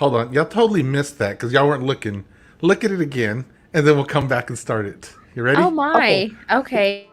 Hold on. Y'all totally missed that because y'all weren't looking. Look at it again, and then we'll come back and start it. You ready? Oh my. Okay.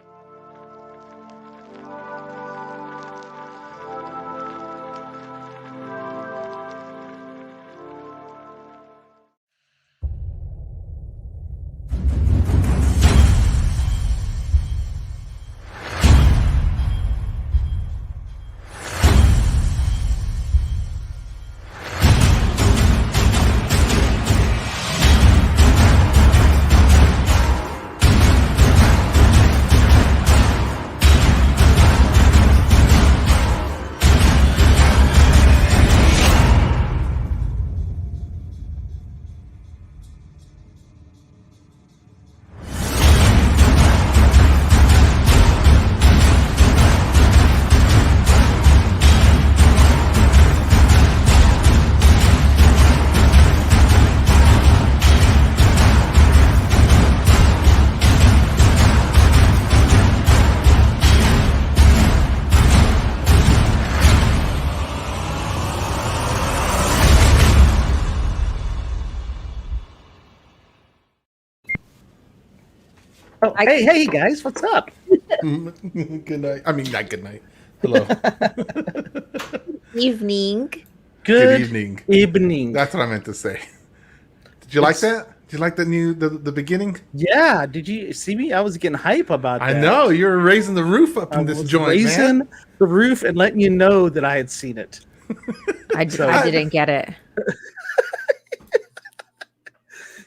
Oh, hey, guys, what's up? Good night. I mean, not good night. Hello. Evening. Good evening. Evening. That's what I meant to say. Did you like that? Did you like the beginning? Yeah. Did you see me? I was getting hype about that. I know you were raising the roof up in this joint, raising man. the roof and letting you know that I had seen it. I didn't get it.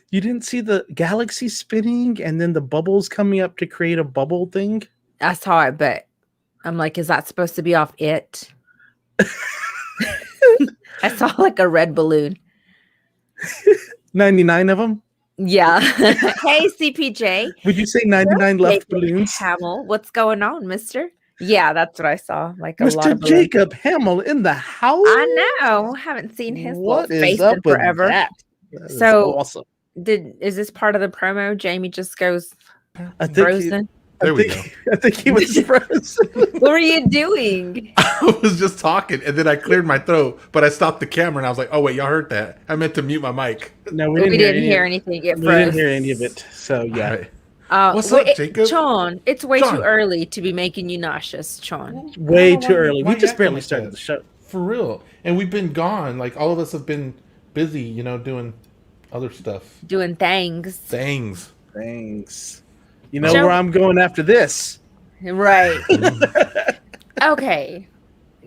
You didn't see the galaxy spinning and then the bubbles coming up to create a bubble thing? I saw it, but I'm like, is that supposed to be off it? I saw like a red balloon. 99 of them? Yeah. Hey, CPJ. Would you say 99 left balloons? Hamill, what's going on, mister? Yeah, that's what I saw. Like a lot Mr. of balloons. Jacob Hamill in the house? I know. Haven't seen his What little is face up in with forever. that? That is So awesome. is this part of the promo? Jamie just goes I think frozen. There we go. I think he was frozen. What were you doing? I was just talking, and then I cleared my throat, but I stopped the camera, and I was like, "Oh wait, y'all heard that? I meant to mute my mic." No, We didn't hear anything. It We didn't froze. hear any of it. So yeah. Right. What's up, Jacob? Sean, it's way Sean. too early to be making you nauseous, Sean. Way I don't know too why- early. why We you just acting barely like started that? the show. For real. And we've been gone. Like, all of us have been busy, doing other stuff. Doing things. Things. Thanks. You know Joe- where I'm going after this? Right. Okay.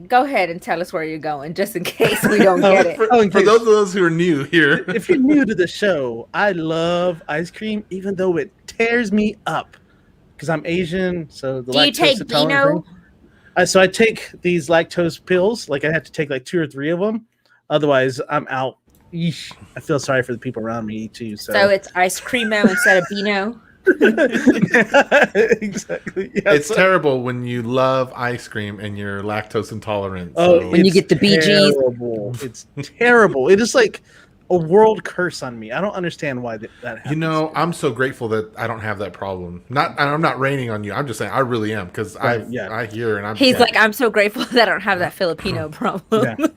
Go ahead and tell us where you're going, just in case we don't get it. For Oh, in case- those of us who are new here. If you're new to the show, I love ice cream, even though it tears me up because I'm Asian. So the Do you lactose take intolerant Beano? thing. So I take these lactose pills. Like I have to take like 2 or 3 of them. Otherwise, I'm out. Eesh. I feel sorry for the people around me too. So So it's ice creamo instead of Beano? exactly. Yeah, It's so- terrible when you love ice cream and you're lactose intolerant. Oh, So. When you it's get the BGs. terrible. It's terrible. It is like a world curse on me. I don't understand why that happens. I'm so grateful that I don't have that problem. I'm not raining on you. I'm just saying I really am because Right, yeah. I hear and I'm. He's like, I'm so grateful that I don't have that Filipino problem.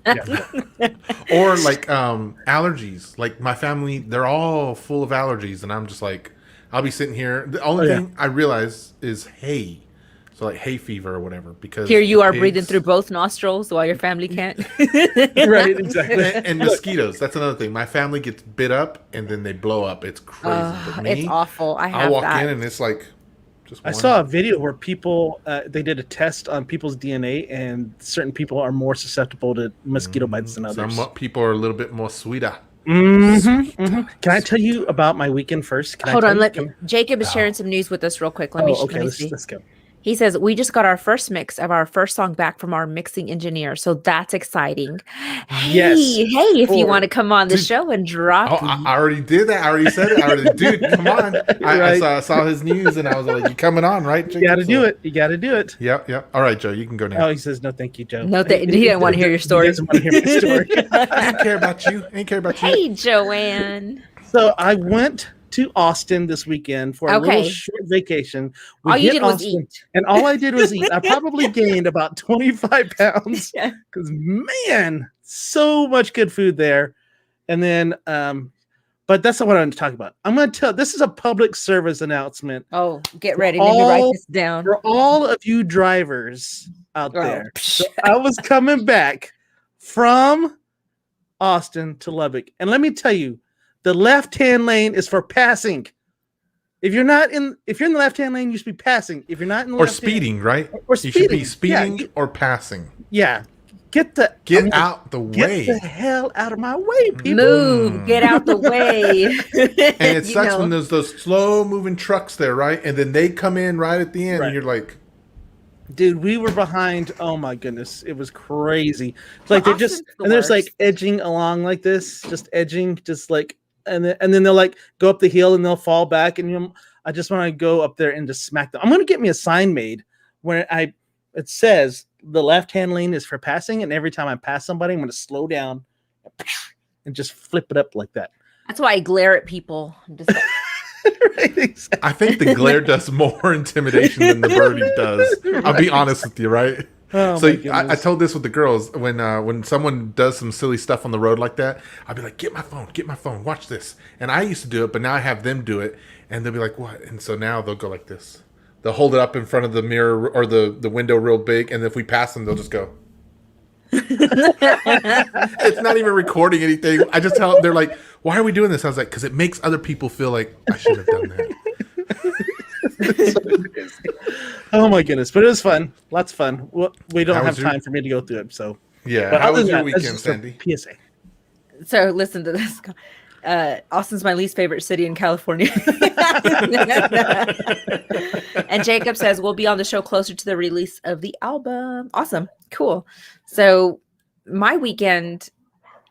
Yeah. or like allergies. Like my family, they're all full of allergies, and I'm just like, I'll be sitting here. The only thing I realize is hay. So like hay fever or whatever. Because Here you the are pigs- breathing through both nostrils while your family can't. Right, exactly. and mosquitoes. That's another thing. My family gets bit up and then they blow up. It's crazy. But me, It's awful. I I have walk that. in and it's like just. I one. saw a video where people they did a test on people's DNA, and certain people are more susceptible to mosquito bites than others. Some people are a little bit more sweeter. Can I tell you about my weekend first? Can I Hold tell on. you? Jacob is sharing some news with us real quick. Let me Okay, let me see. let's go. He says, we just got our first mix of our first song back from our mixing engineer. So that's exciting. Hey, Yes. hey, if you Or- want to come on the Dude. show and drop. Oh, I already did that. I already said it. Dude, come on. I saw his news and I was like, "You coming on, right?" Jacob? You got to do it. You got to do it. Yep. All right, Joe, you can go now. Oh, he says no, thank you, Joe. No, he didn't want to hear your story. He doesn't want to hear my story. I ain't care about you. Hey, Joanne. So I went to Austin this weekend for a little short vacation. We All you hit did was Austin, eat. and all I did was eat. I probably gained about 25 pounds because, man, so much good food there. And then, but that's not what I'm talking about. I'm going to tell. This is a public service announcement. Oh, get ready. Let me write this down. For all of you drivers out there. Oh. So I was coming back from Austin to Lubbock, and let me tell you, the left-hand lane is for passing. If you're in the left-hand lane, you should be passing. If you're not in the or speeding, right? Or you should be speeding yeah. or passing. Yeah. Get out the way. Get the hell out of my way, people. Move. Get out the way. And it sucks when there's those slow-moving trucks there, right? And then they come in right at the end, and you're like... Dude, we were behind. Oh, my goodness. It was crazy. Like, they're just... And there's, like, edging along like this. Just edging. Just, like... And then they'll, like, go up the hill, and they'll fall back. And I just want to go up there and just smack them. I'm going to get me a sign made where it says... the left-hand lane is for passing, and every time I pass somebody, I'm going to slow down and just flip it up like that. That's why I glare at people. I'm just like... Right, exactly. I think the glare does more intimidation than the birdie does. I'll be honest with you, right? Oh, so I told this with the girls when someone does some silly stuff on the road like that, I'll be like, get my phone, watch this. And I used to do it, but now I have them do it, and they'll be like, what? And so now they'll go like this. They'll hold it up in front of the mirror or the window real big, and if we pass them, they'll just go. It's not even recording anything. I just tell them, they're like, why are we doing this? I was like, because it makes other people feel like I should have done that. Oh my goodness. But it was fun. Lots of fun. We don't have time for me to go through it. So yeah. How was your weekend, Sandy? PSA. So listen to this. Austin's my least favorite city in California. And Jacob says we'll be on the show closer to the release of the album. Awesome. Cool. So my weekend,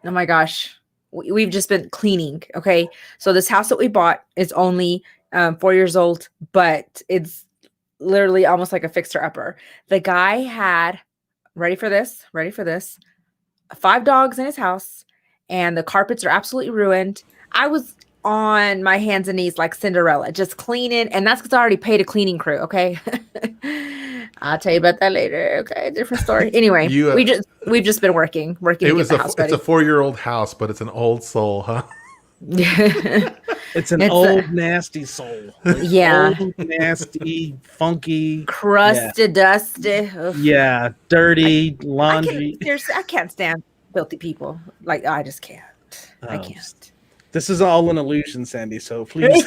oh my gosh, we've just been cleaning. Okay. So this house that we bought is only 4 years old, but it's literally almost like a fixer-upper. The guy had, ready for this, 5 dogs in his house, and the carpets are absolutely ruined. I was on my hands and knees like Cinderella, just cleaning, and that's because I already paid a cleaning crew, okay? I'll tell you about that later, okay? Different story. Anyway, we've just been working to get the house ready. It's a 4-year-old house, but it's an old soul, huh? It's an old nasty soul. Yeah. Old, nasty, funky, crusted, dusty. Ugh. Yeah, dirty, laundry. I can't stand filthy people. Like, I just can't. I can't. This is all an illusion, Sandy. So please.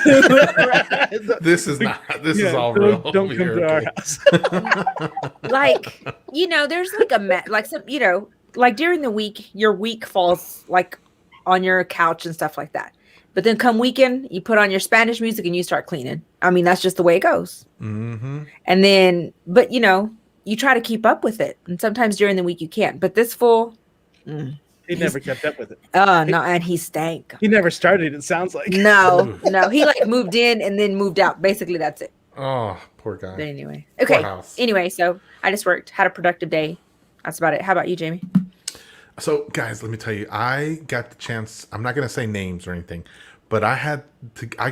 This is not. This is all real. Don't come to our house. Like, there's like like during the week, your week falls like on your couch and stuff like that. But then come weekend, you put on your Spanish music and you start cleaning. I mean, that's just the way it goes. Mm-hmm. And then, but you try to keep up with it. And sometimes during the week you can't. But this fool, he never kept up with it. Oh, no. And he stank. He never started, it sounds like. No. He like moved in and then moved out. Basically, that's it. Oh, poor guy. But anyway. Okay. Anyway, so I just worked, had a productive day. That's about it. How about you, Jamie? So, guys, let me tell you, I got the chance. I'm not going to say names or anything, but I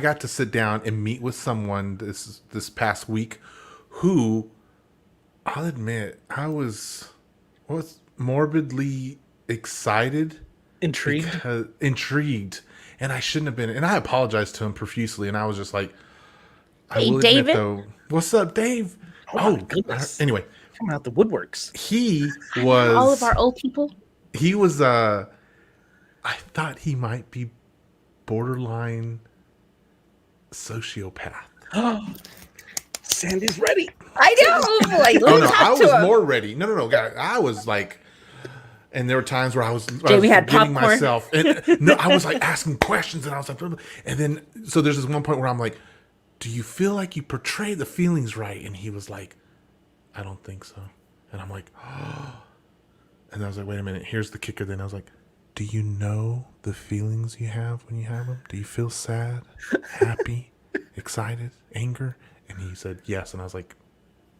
got to sit down and meet with someone this past week who, I'll admit, I was morbidly excited, intrigued, and I shouldn't have been. And I apologized to him profusely, and I was just like, "Hey, David, though, what's up, Dave? Oh my goodness. Anyway, coming out the woodworks. He was all of our old people. He was I thought he might be borderline sociopath. Sandy's ready. I know. Like, I was more ready. No, guys. I was like, and there were times where I was had popcorn. Myself. And, no, I was like asking questions, and I was like, and then so there's this one point where I'm like, do you feel like you portray the feelings right? And he was like, I don't think so. And I'm like, oh. And I was like, wait a minute, here's the kicker. Then I was like, do you know the feelings you have when you have them? Do you feel sad, happy, excited, anger? And he said, yes. And I was like,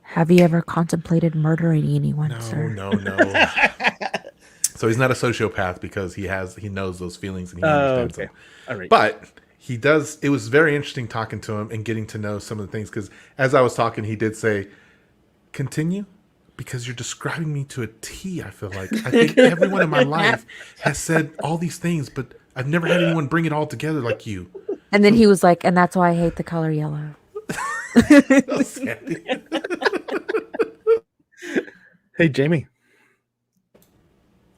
have you ever contemplated murdering anyone, sir? No. So he's not a sociopath because he knows those feelings and he understands them. All right. But he does. It was very interesting talking to him and getting to know some of the things, because as I was talking, he did say, continue. Because you're describing me to a T, I feel like. I think everyone in my life has said all these things, but I've never had anyone bring it all together like you. And then he was like, and that's why I hate the color yellow. Hey, Jamie.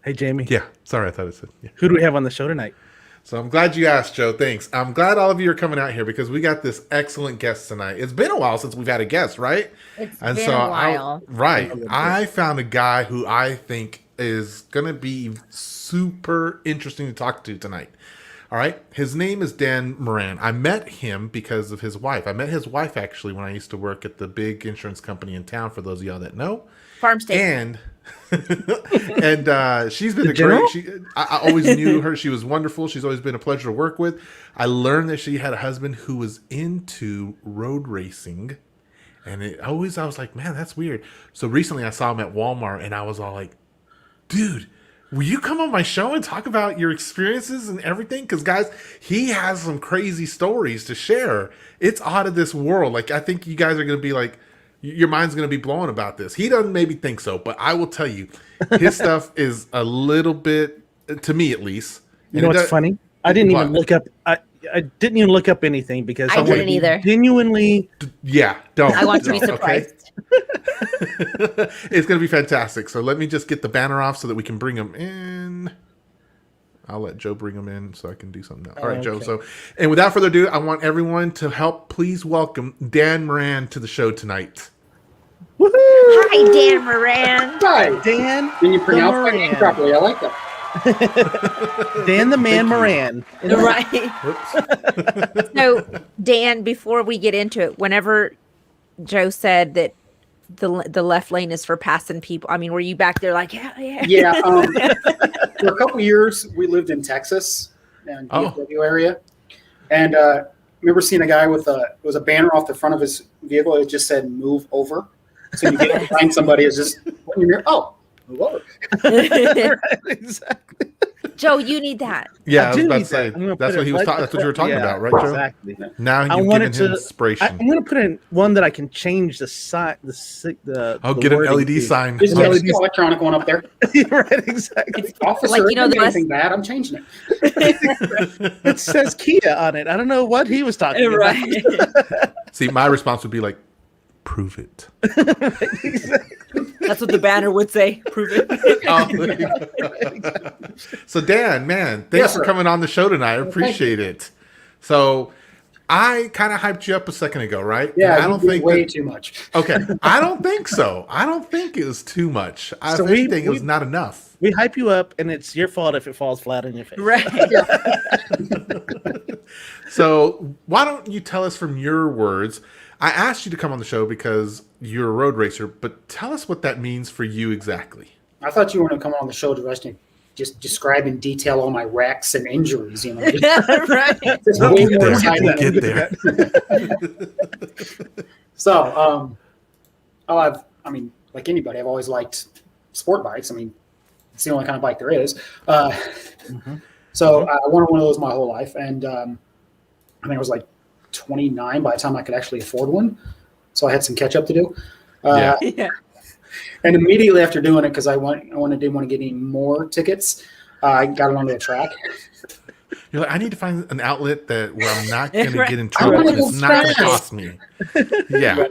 Hey, Jamie. Yeah. Sorry, I thought it said. Yeah. Who do we have on the show tonight? So I'm glad you asked, Joe. Thanks. I'm glad all of you are coming out here because we got this excellent guest tonight. It's been a while since we've had a guest, right? It's been a while. I found a guy who I think is going to be super interesting to talk to tonight. All right. His name is Dan Moran. I met him because of his wife. I met his wife actually when I used to work at the big insurance company in town, for those of y'all that know. Farm State. And she's been I always knew her. She was wonderful. She's always been a pleasure to work with. I learned that she had a husband who was into road racing. And I was like, man, that's weird. So recently I saw him at Walmart and I was all like, dude, will you come on my show and talk about your experiences and everything? Because, guys, he has some crazy stories to share. It's out of this world. Like, I think you guys are going to be like, your mind's going to be blown about this. He doesn't maybe think so, but I will tell you, his stuff is a little bit, to me at least. You know what's funny? I didn't even look up. I didn't even look up anything because I didn't either. Genuinely. Yeah, don't. I want to be surprised. Okay? It's going to be fantastic. So let me just get the banner off so that we can bring him in. I'll let Joe bring him in so I can do something else. All right, Joe. So, and without further ado, I want everyone to help please welcome Dan Moran to the show tonight. Woohoo! Hi, Dan Moran. Hi, Dan. Can you pronounce my name properly? I like that. Dan the Man Moran. Right. So, Dan, before we get into it, whenever Joe said that the left lane is for passing people, I mean, were you back there like, yeah? Yeah. For a couple years, we lived in Texas and DFW area, and I remember seeing a guy with it was a banner off the front of his vehicle. It just said "Move over." So you get behind somebody, it's just when you're move over. Right, exactly. Joe, you need that. Yeah, I was about to say that's what he was talking. That's what you were talking about, right, Joe? Exactly. Now you've given him inspiration. I'm going to put in one that I can change the sign. Get an LED sign. Just get an electronic one up there. Right, exactly. Officer, like, anything bad, I'm changing it. It says Kia on it. I don't know what he was talking about. See, my response would be like, prove it. That's what the banner would say. Prove it. So Dan, man, thanks for coming on the show tonight. I appreciate it. So I kind of hyped you up a second ago, right? Yeah, I don't think way too much. Okay, I don't think so. I don't think it was too much. I think it was not enough. We hype you up, and it's your fault if it falls flat on your face. Right. So why don't you tell us from your words? I asked you to come on the show because you're a road racer, but tell us what that means for you exactly. I thought you were going to come on the show to just describe in detail all my wrecks and injuries. You know, Right. just way more exciting. We'll get there. So, like anybody, I've always liked sport bikes. I mean, it's the only kind of bike there is. So I wanted one of those my whole life, and I think I was like 29 by the time I could actually afford one. So I had some catch up to do. And immediately after doing it, because didn't want to get any more tickets, I got it onto the track. You're like, I need to find an outlet where I'm not going to get in trouble. It's not going to cost me. Yeah.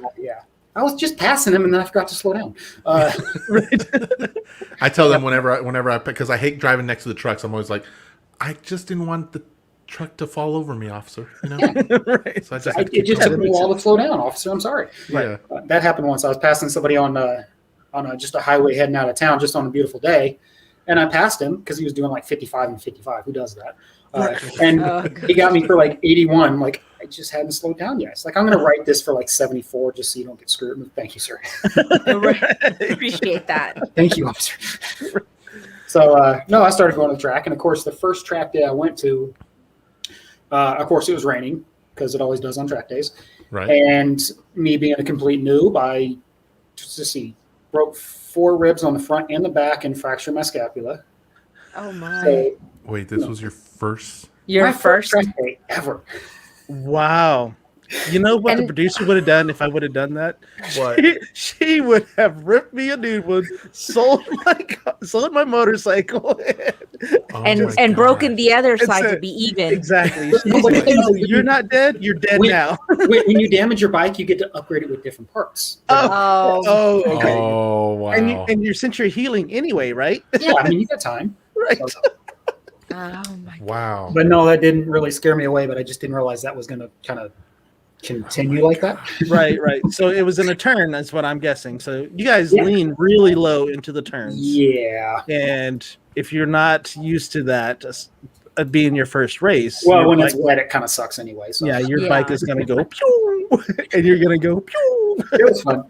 I was just passing them, and then I forgot to slow down. I tell them whenever I because I hate driving next to the trucks. I'm always like, I just didn't want the truck to fall over me, officer. You know, Right. So it just took me a while to slow down, officer. I'm sorry. Yeah, that happened once. I was passing somebody on just a highway heading out of town, just on a beautiful day, and I passed him because he was doing like 55 and 55. Who does that? And he got me for like 81. Like, I just hadn't slowed down yet. It's like, I'm going to write this for like 74 just so you don't get screwed. Thank you, sir. Appreciate that. Thank you, officer. So I started going to the track, and of course, the first track day I went to. Of course, it was raining because it always does on track days. Right. And me being a complete noob, I broke 4 ribs on the front and the back and fractured my scapula. Oh my! So, wait, this was your first? Your first track day ever. Wow. You know what the producer would have done if I would have done that? What? She would have ripped me a new one, sold my motorcycle, Oh and my God. broken the other side said- to be even. exactly. She's like, "Oh, you're not dead. You're dead Wait. now." When you damage your bike, you get to upgrade it with different parts. Oh, okay. Oh wow. And since you're healing anyway, right? Yeah, I mean, you got time. Right. Oh my God. Wow. But no, that didn't really scare me away, but I just didn't realize that was going to kind of continue like that. Right. So it was in a turn. That's what I'm guessing. So you guys lean really low into the turns. Yeah. And if you're not used to that being your first race, Well, your when bike, it's wet, it kind of sucks anyway. So yeah, your Yeah. bike is going to go pew, and you're going to go pew. it was fun.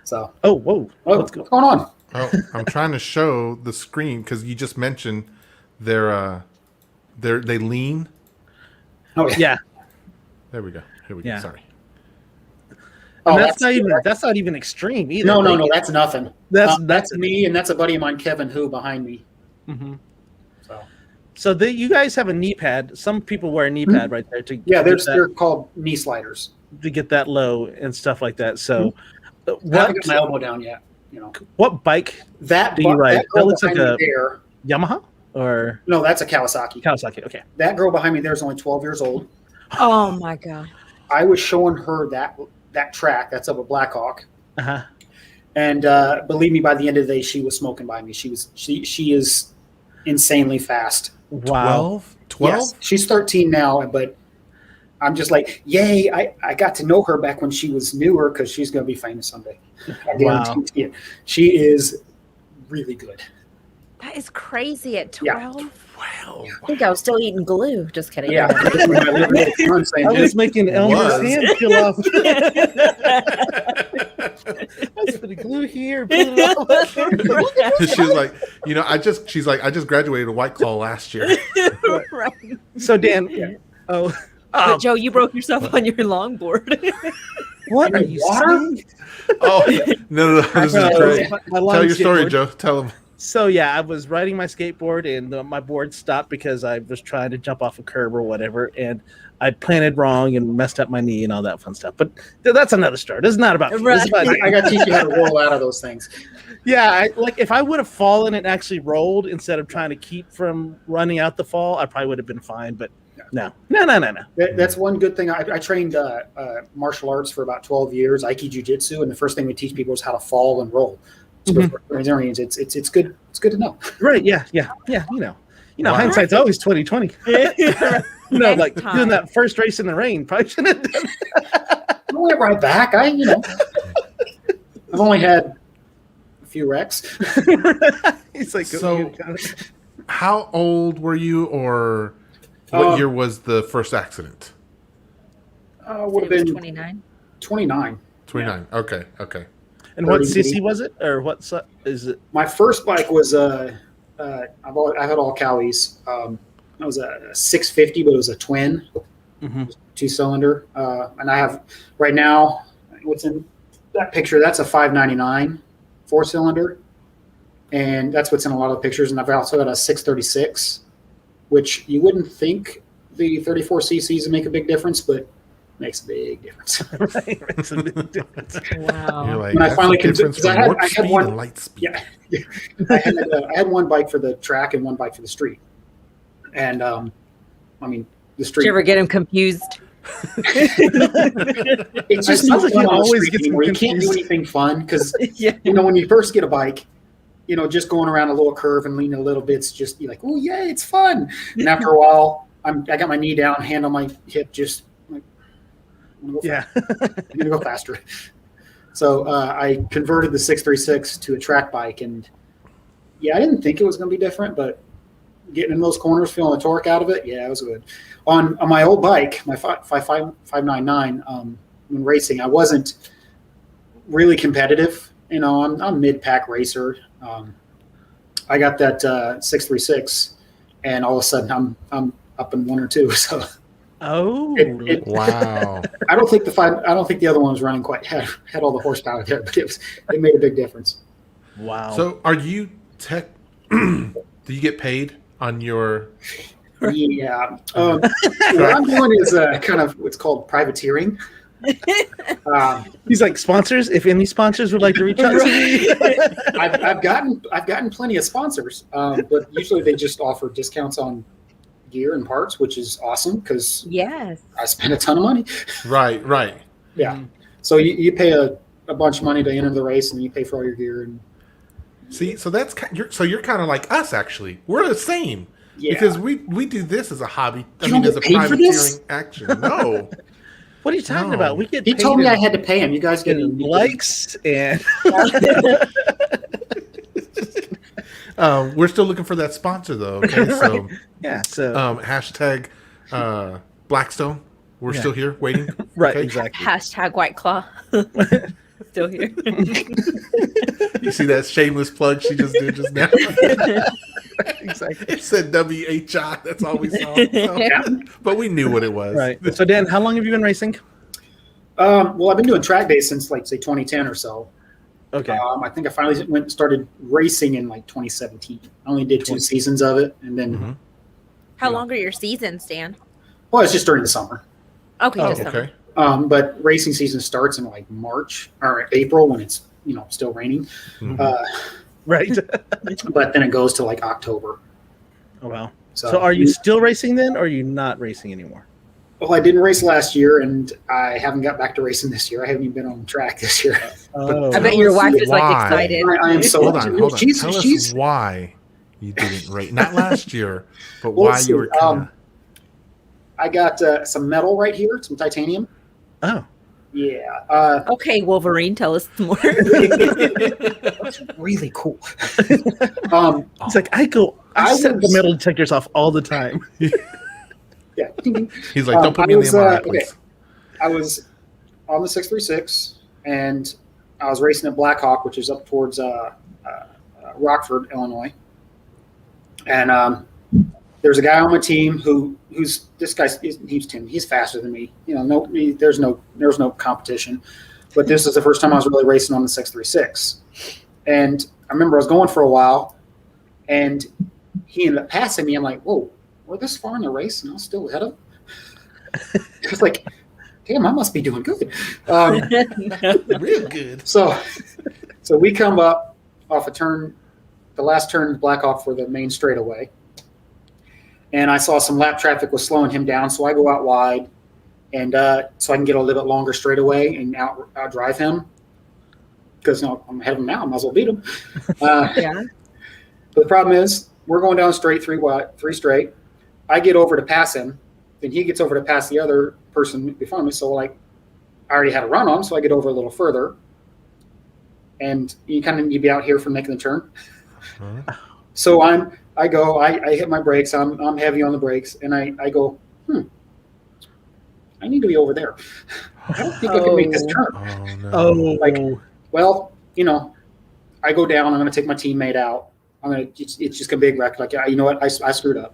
So, Oh, whoa. what's going on? Oh, I'm trying to show the screen because you just mentioned they lean. Oh, yeah. Yeah. There we go. Here we go. Yeah. Sorry. Oh, And that's not even extreme either. No, Like, that's nothing. That's That's me, and that's a buddy of mine, Kevin, who behind me. Mhm. So, So you guys have a knee pad. Some people wear a knee pad right there to yeah, get they're called knee sliders. to get that low and stuff like that. So I haven't got my elbow down yet. You know, what bike that do you ride? that girl That looks like behind a me there. Yamaha or No, that's a Kawasaki. Kawasaki? Okay. That girl behind me there is only 12 years old. Oh my God. I was showing her that track. That's up at Blackhawk. Uh-huh. And believe me, by the end of the day, she was smoking by me. She is insanely fast. Wow. 12? Yes, she's 13 now, but I'm just like, yay! I got to know her back when she was newer because she's going to be famous someday. I guarantee it. She is really good. That is crazy at Yeah. 12. Wow. I think I was still eating glue. Just kidding. Yeah, I was making Elmer's Was. hand peel off. I was putting glue here. Peel it off. She was like, she's like, I just graduated a White Claw last year. Right. So Dan, But Joe, you broke yourself on your longboard. what are you Water? saying? Oh, no. This is No, great. my Tell lungs your get story, more- Joe. Tell them. So yeah, I was riding my skateboard and my board stopped because I was trying to jump off a curb or whatever, and I planted wrong and messed up my knee and all that fun stuff. But that's another story. This is not about. This is about I got to teach you how to roll out of those things. yeah, if I would have fallen and actually rolled instead of trying to keep from running out the fall, I probably would have been fine. But no. That's one good thing. I trained martial arts for about 12 years, Aiki Jiu-Jitsu, and the first thing we teach people is how to fall and roll. So it's good. It's good to know. Right? Yeah. You know, Wow. hindsight's always 20/20. Next like time. doing that first race in the rain, probably shouldn't have done it. I went right back. I've only had a few wrecks. He's like, So- How old were you, or what year was the first accident? Would have It was been 29. 29. 29. Okay. and what 30. cc was it, or what is it? My first bike was I've had all Cowies. That was a 650, but it was a twin, Mm-hmm. 2-cylinder. And I have right now, what's in that picture? That's a 599 4-cylinder, and that's what's in a lot of the pictures. And I've also got a 636, which you wouldn't think the 34 cc's would make a big difference, but makes a big difference. Right, makes a big difference. Wow. You're like, When I that's finally the difference because from warp I had speed one. and light speed. Yeah, I had one bike for the track and one bike for the street, and the Did street. you ever get him confused? It's just It no sounds like fun you on the always street get anymore. You confused. can't do anything fun because Yeah. when you first get a bike, just going around a little curve and leaning a little bit's just you're like, oh yeah, it's fun. And after a while, I got my knee down, hand on my hip, just like, I'm gonna go faster. So I converted the 636 to a track bike, and yeah, I didn't think it was going to be different, but getting in those corners, feeling the torque out of it, yeah, it was good. On my old bike, my 599, when racing, I wasn't really competitive. I'm a mid-pack racer. I got that 636, and all of a sudden I'm up in 1 or 2. So Oh, Wow. I don't think the other one was running quite had all the horsepower there, but it made a big difference. wow. So are you do you get paid on your Yeah. What I'm doing is kind of what's called privateering. He's like, sponsors. If any sponsors would like to reach out to me, I've gotten plenty of sponsors, but usually they just offer discounts on gear and parts, which is awesome because Yes. I spend a ton of money. Right. Yeah. So you pay a bunch of money to enter the race, and you pay for all your gear. And See, so you're kind of like us. Actually, we're the same because we do this as a hobby. You don't as get a paid for this? privateering action. No. what are you talking No. about? We get. he paid told me in- I had to pay him. You guys get in likes and We're still looking for that sponsor though. Okay, so yeah. So hashtag Blackstone. We're still here waiting. right, Okay? exactly. Hashtag White Claw. Still here. You see that shameless plug she just did just now? Exactly. It said WHI. That's all we saw. So, but we knew what it was. Right. So Dan, how long have you been racing? Well, I've been doing track days since like say 2010 or so. Okay. I think I finally started racing in like 2017. I only did 2 seasons of it, and then How long are your seasons, Dan? well, it's just during the summer. Okay, Oh, just summer. Okay. But racing season starts in like March or April when it's still raining. Right. But then it goes to like October. Oh wow. So are you still racing then, or are you not racing anymore? Well, I didn't race last year, and I haven't got back to racing this year. I haven't even been on track this year. Oh. I bet your wife is like Why? excited. I am so Hold on. She's, Tell she's us why you didn't race. Not last year, but Well, why let's you were see, kind of. I got some metal right here, some titanium. Oh. Yeah. Okay, Wolverine, tell us more. That's really cool. It's like I set the metal detectors off all the time. Yeah. He's like, don't put me in the MRI, please. I was on the 636, and I was racing at Black Hawk, which is up towards Rockford, Illinois. And there's a guy on my team who's this guy's Tim. He's faster than me. There's no competition. But this is the first time I was really racing on the 636. And I remember I was going for a while, and he ended up passing me. I'm like, whoa, we're this far in the race, and I was still ahead of him. I was like, damn, I must be doing good. Real good. So we come up off a turn, the last turn of Black Hawk for the main straightaway. And I saw some lap traffic was slowing him down, so I go out wide, and so I can get a little bit longer straightaway and out drive him. Because I'm ahead of him now, I might as well beat him. Yeah. But the problem is, we're going down straight, three straight. I get over to pass him, then he gets over to pass the other person before me. So I already had a run on, so I get over a little further. And you kind of need to be out here for making the turn. So I hit my brakes. I'm heavy on the brakes, and I go, I need to be over there. I don't think I can make this turn. Oh, no. I go down. I'm going to take my teammate out. It's just a big wreck. Like, you know what? I screwed up.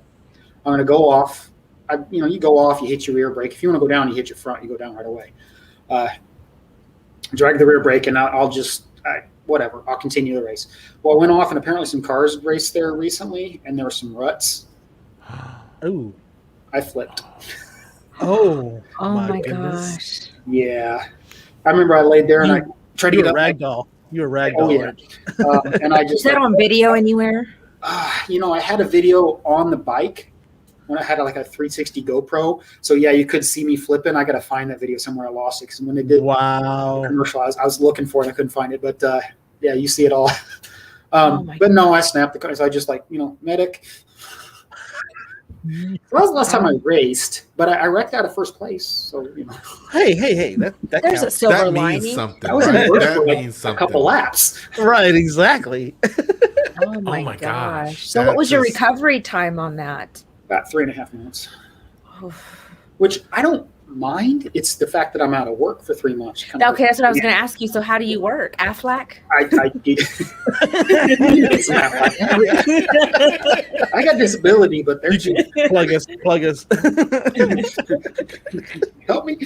I'm going to go off. You go off, you hit your rear brake. If you want to go down, you hit your front. You go down right away. Drag the rear brake, and I'll continue the race. Well, I went off, and apparently some cars raced there recently, and there were some ruts. Oh. I flipped. Oh my goodness. gosh. Yeah. I remember I laid there, and I tried to get up. Ragdoll. You were ragdoll. Oh, yeah. And I just Is that on video anywhere? I had a video on the bike when I had like a 360 GoPro. So yeah, you could see me flipping. I got to find that video somewhere. I lost it because when they did the commercial, I was looking for it. I couldn't find it, but yeah, you see it all. But no, I snapped the car. So I just medic. That was the last time I raced, but I wrecked out of first place. So Hey, that There's counts. a silver That lining. means something. I was in Right? first That for means a something. couple laps. Right, exactly. Oh my my gosh. gosh. So what was your That's just- recovery time on that? About 3.5 minutes, which I don't mind. It's the fact that I'm out of work for 3 months. Okay, that's what I was going to ask you. So how do you work? Aflac? I did. I got disability, but they're cheap. Plug us. Help me.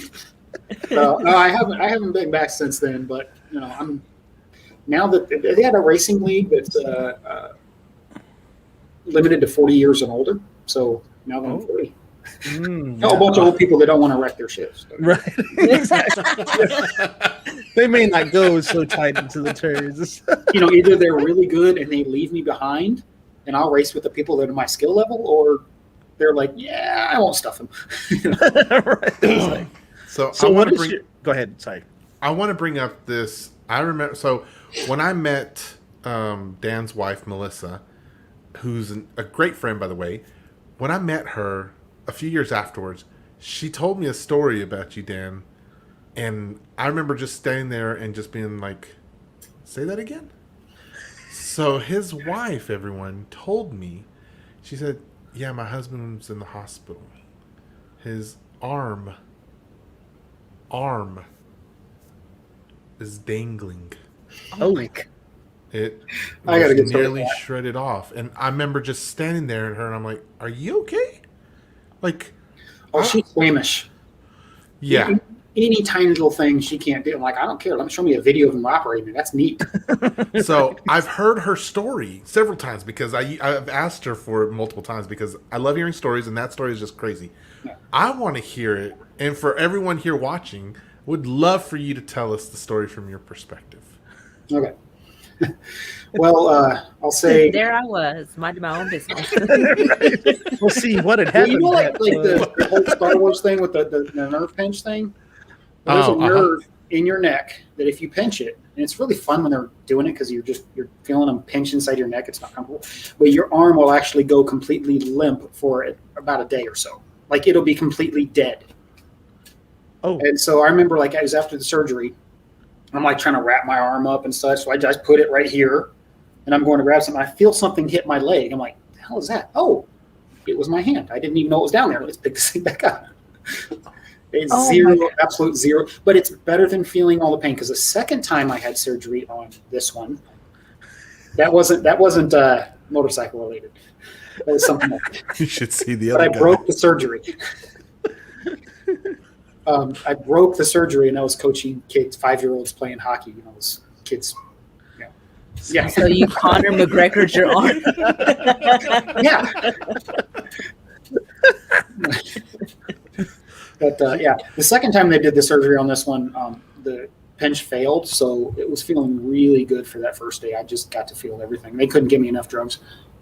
No, I haven't been back since then. But I'm now that they had a racing league that's limited to 40 years and older. So now that I'm 40. Mm, A bunch of old people that don't want to wreck their ships. So. Right. Exactly. They may not go so tight into the turns. Either they're really good and they leave me behind, and I'll race with the people that are my skill level, or they're like, yeah, I won't stuff them. Right. So what is your... Go ahead. Sorry. I want to bring up this. I remember. So when I met Dan's wife, Melissa, who's a great friend, by the way, when I met her a few years afterwards, she told me a story about you, Dan. And I remember just standing there and just being like, say that again? So his wife, everyone, told me, she said, yeah, my husband's in the hospital. His arm is dangling. Oh my God. It I gotta was get nearly shredded off. And I remember just standing there at her and I'm like, are you okay? Like, Oh, she's squeamish. yeah. Any tiny little thing she can't do. I'm like, I don't care. Let me show me a video of them operating. That's neat. So I've heard her story several times because I've asked her for it multiple times because I love hearing stories and that story is just crazy. Yeah. I want to hear it. And for everyone here watching, would love for you to tell us the story from your perspective. Okay. Well, I'll say there I was, minding my own business. We'll see what had happened. like the whole Star Wars thing with the nerve pinch thing. There's a nerve in your neck that if you pinch it, and it's really fun when they're doing it because you're feeling them pinch inside your neck. It's not comfortable, but your arm will actually go completely limp for about a day or so. Like it'll be completely dead. Oh, and so I remember like I was after the surgery. I'm like trying to wrap my arm up and such. So I just put it right here and I'm going to grab something. I feel something hit my leg. I'm like, the hell is that? Oh, it was my hand. I didn't even know it was down there. Let's pick this thing back up. It's absolute zero. But it's better than feeling all the pain because the second time I had surgery on this one, that wasn't motorcycle related. That was something else. You should see the but other I guy. broke the surgery. I broke the surgery, and I was coaching kids, 5-year-olds playing hockey. Those kids. Yeah. So you Conor McGregor'd your arm. Yeah. But yeah, the second time they did the surgery on this one, the pinch failed, so it was feeling really good for that first day. I just got to feel everything. They couldn't give me enough drugs.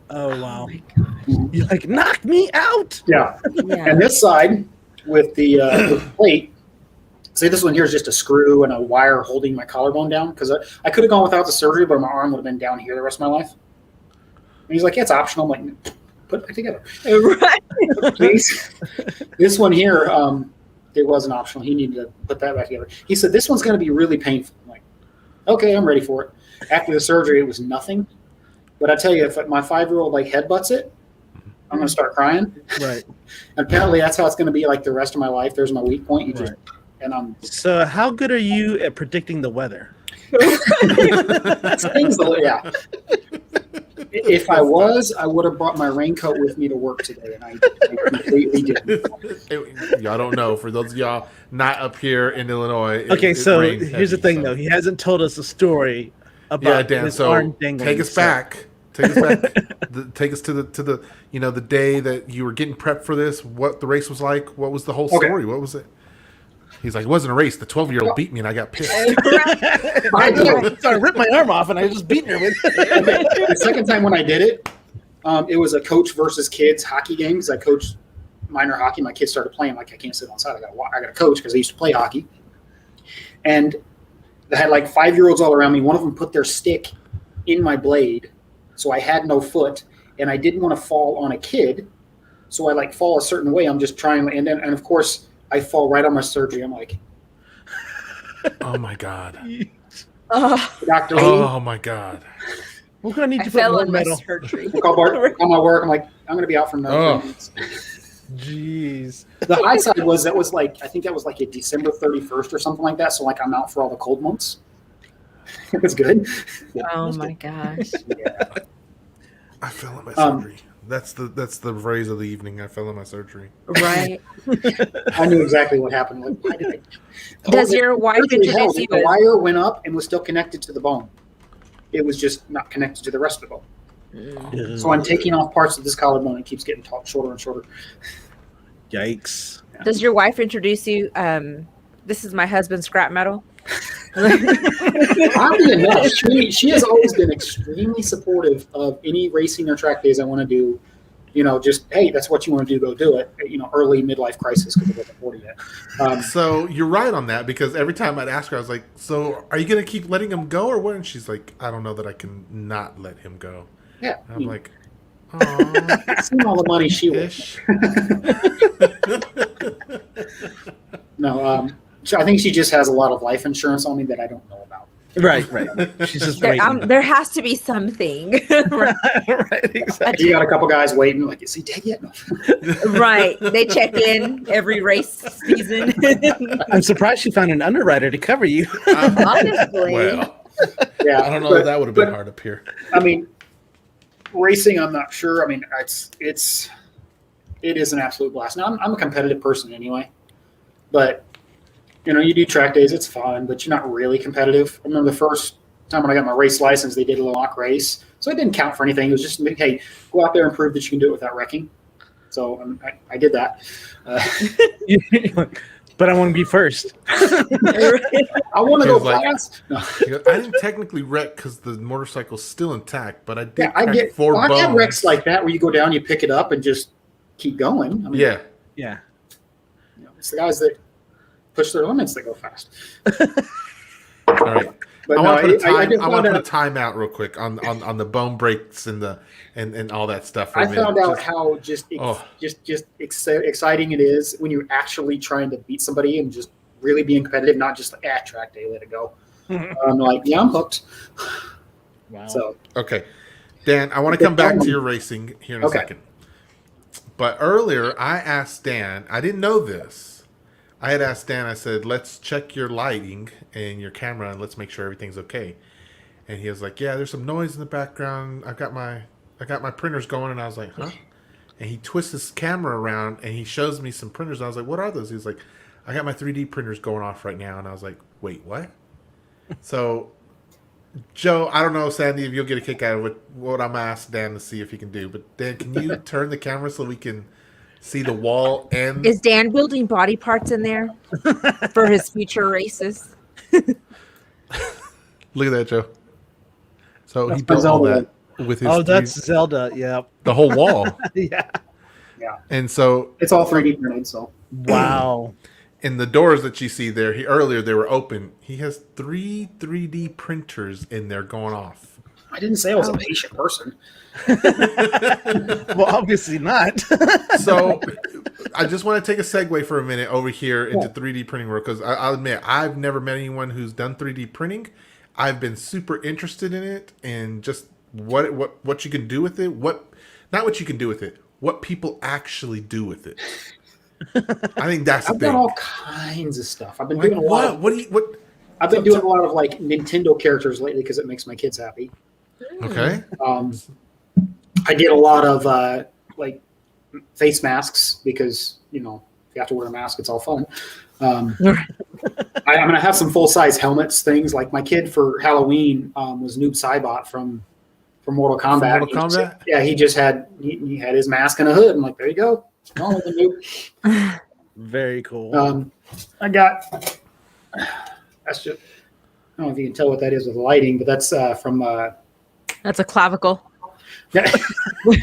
Oh wow! Oh my God. You like knocked me out. Yeah. Yeah. And this side with the plate. See, this one here is just a screw and a wire holding my collarbone down because I could have gone without the surgery, but my arm would have been down here the rest of my life. And he's like, yeah, it's optional. I'm like, put it back together. Right. Please. This one here, it wasn't optional. He needed to put that back together. He said, this one's going to be really painful. I'm like, okay, I'm ready for it. After the surgery, it was nothing. But I tell you, if my 5-year-old like headbutts it, I'm going to start crying. Right. And apparently that's how it's going to be like the rest of my life. There's my weak point. You just, and I'm. So how good are you at predicting the weather? Things, yeah. If I was, I would have brought my raincoat with me to work today, and I completely didn't. Y'all don't know. For those of y'all not up here in Illinois. Okay, so rains here's the heavy, thing, though. He hasn't told us a story about Dan. his So arm dangling. take us back. Take us back. Take us to the the day that you were getting prepped for this. What the race was like. What was the whole story? What was it? He's like, it wasn't a race. The 12-year-old beat me, and I got pissed. I ripped my arm off, and I just beat her with it. The second time when I did it, it was a coach versus kids hockey game because I coached minor hockey. My kids started playing. Like, I can't sit on the side. I got to coach because I used to play hockey. And they had like 5-year-olds all around me. One of them put their stick in my blade, so I had no foot, and I didn't want to fall on a kid. So I like fall a certain way. I'm just trying, and of course, I fall right on my surgery. I'm like, oh my God. Dr. Lee. Oh my God. We're gonna need I to put fell more on my metal. surgery. On my work, I'm like, I'm gonna be out for another 3 months. Jeez. The high side was I think that was like a December 31st or something like that. So like I'm out for all the cold months. It was good. Oh my gosh. Yeah. I fell on my surgery. That's the phrase of the evening. I fell on my surgery. Right. I knew exactly what happened. Like, why did I? Does your wife introduce you The as... wire went up and was still connected to the bone. It was just not connected to the rest of the bone. So I'm taking off parts of this collarbone. And it keeps getting shorter and shorter. Yikes. Yeah. Does your wife introduce you? This is my husband's scrap metal. Oddly enough, she has always been extremely supportive of any racing or track days I want to do. Just, hey, that's what you want to do, go do it. Early midlife crisis because I wasn't 40 yet. So you're right on that, because every time I'd ask her, I was like, so are you going to keep letting him go or what? And she's like, I don't know that I can not let him go. Yeah. And I'm like, oh. Seen all the money she wish. No, I think she just has a lot of life insurance on me that I don't know about. Right. She's just waiting. There has to be something. right, exactly. You got a couple guys waiting, like, is he dead yet? No. Right. They check in every race season. I'm surprised she found an underwriter to cover you. Honestly. Well, Yeah, I don't know if that would have been hard up here. I mean, racing, I'm not sure. I mean, it is an absolute blast. Now, I'm a competitive person anyway, but you do track days, it's fun, but you're not really competitive. I remember the first time when I got my race license, they did a mock race. So it didn't count for anything. It was just, hey, go out there and prove that you can do it without wrecking. So I did that. But I want to be first. I want to go fast. No. I didn't technically wreck because the motorcycle's still intact, but I did Yeah, crack 4 bones. I get wrecks like that where you go down, you pick it up, and just keep going. I mean, Yeah. It's the guys that push their limits that go fast. All right. But I want to put a I timeout real quick on the bone breaks and all that stuff. For a minute. found out how just exciting it is when you're actually trying to beat somebody and just really being competitive, not just like track day, let it go. I'm like, yeah, I'm hooked. Wow. So okay, Dan, I want to come back to your racing here in a second. But earlier, I asked Dan. I didn't know this. I had asked Dan, I said, let's check your lighting and your camera and let's make sure everything's okay. And he was like, yeah, there's some noise in the background. I got my printers going. And I was like, huh? And he twists his camera around and he shows me some printers. And I was like, what are those? He was like, I got my 3D printers going off right now. And I was like, wait, what? So, Joe, I don't know, Sandy, if you'll get a kick out of what I'm asking Dan to see if he can do. But Dan, can you turn the camera so we can see the wall and Is Dan building body parts in there for his future races? Look at that, Joe. So he built all that with his. Oh, that's Zelda. Yeah. The whole wall. Yeah. And so it's all 3D printed. So wow. In the doors that you see there, earlier they were open. He has 3 3D printers in there going off. I didn't say I was a patient person. Well, obviously not. So I just want to take a segue for a minute over here into 3D printing work, because I'll admit I've never met anyone who's done 3D printing. I've been super interested in it and just what you can do with it. Not what you can do with it. What people actually do with it. I think that's the thing. I've done all kinds of stuff. I've been like doing a lot. I've been doing a lot of like Nintendo characters lately because it makes my kids happy. Okay. I did a lot of like face masks because if you have to wear a mask, it's all fun. I'm gonna have some full size helmets, things like my kid for Halloween was Noob Saibot from Mortal Kombat. He just had his mask and a hood. I'm like, there you go. Noob. Very cool. I got that's just I don't know if you can tell what that is with lighting, but that's from That's a clavicle. Yeah. No,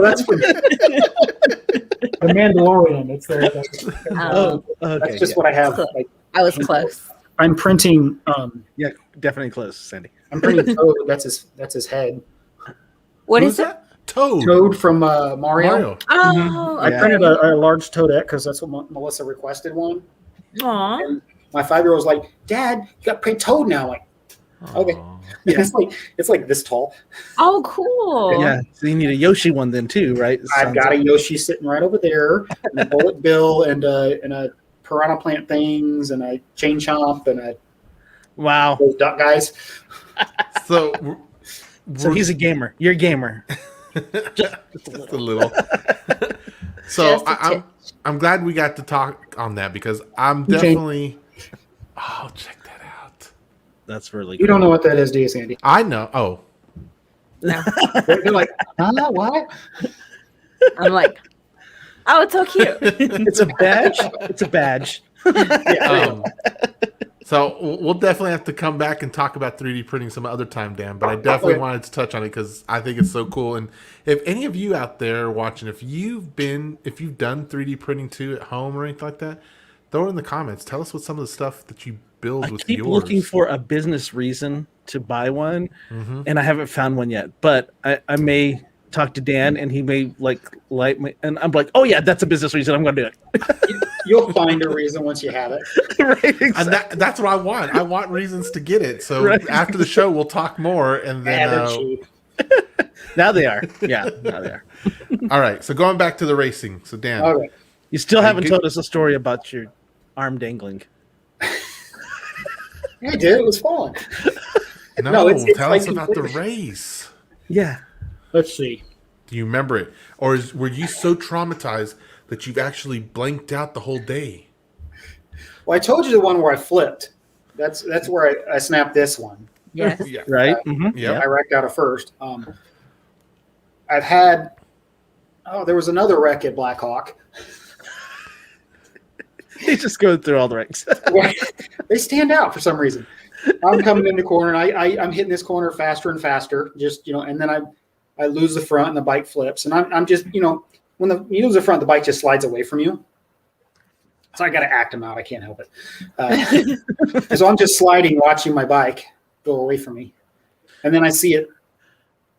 that's from The Mandalorian. It's there. That's just what I have. Like, I was close. I'm printing. Yeah, definitely close, Sandy. I'm printing Toad. That's his head. What Who's is it? that? Toad. Toad from Mario. Oh, I printed a large Toadette because that's what Melissa requested one. Aw. And my 5-year-old was like, "Dad, you got to print Toad now." I'm like, okay. Yeah, it's like this tall. Oh, cool. Yeah, so you need a Yoshi one then too, right? I've got a Yoshi sitting right over there, and a bullet bill, and a piranha plant things, and a chain chomp, and a those duck guys. So he's a gamer. You're a gamer. just a little. So I'm glad we got to talk on that because I'm definitely. Oh, check that out. That's really. You don't know what that is, do you, Sandy? I know. Oh, No. They're like, what? I'm like, oh, it's so cute. It's a badge. It's a badge. So we'll definitely have to come back and talk about 3D printing some other time, Dan. But I definitely wanted to touch on it because I think it's so cool. And if any of you out there watching, if you've done 3D printing too at home or anything like that, throw it in the comments. Tell us what some of the stuff that you build with yours. I keep looking for a business reason to buy one, and I haven't found one yet. But I may talk to Dan, and he may like me, and I'm like, oh yeah, that's a business reason. I'm going to do it. You'll find a reason once you have it. Right, exactly. And that's what I want. I want reasons to get it. So after the show, we'll talk more, and then now they are. Yeah, now they are. All right. So going back to the racing. So Dan, okay. You still haven't told us a story about your arm dangling. I did. It was fun. No, it's tell like us about the race. Yeah. Let's see. Do you remember it, or were you so traumatized that you've actually blanked out the whole day? Well, I told you the one where I flipped. That's where I snapped this one. Yes. Yeah. Right. Yeah. I wrecked out at first. I've had. Oh, there was another wreck at Black Hawk. They just go through all the ranks. They stand out for some reason. I'm coming in the corner, and I'm hitting this corner faster and faster. Just and then I lose the front, and the bike flips, and I'm just when you lose the front, the bike just slides away from you. So I got to act them out. I can't help it. So I'm just sliding, watching my bike go away from me, and then I see it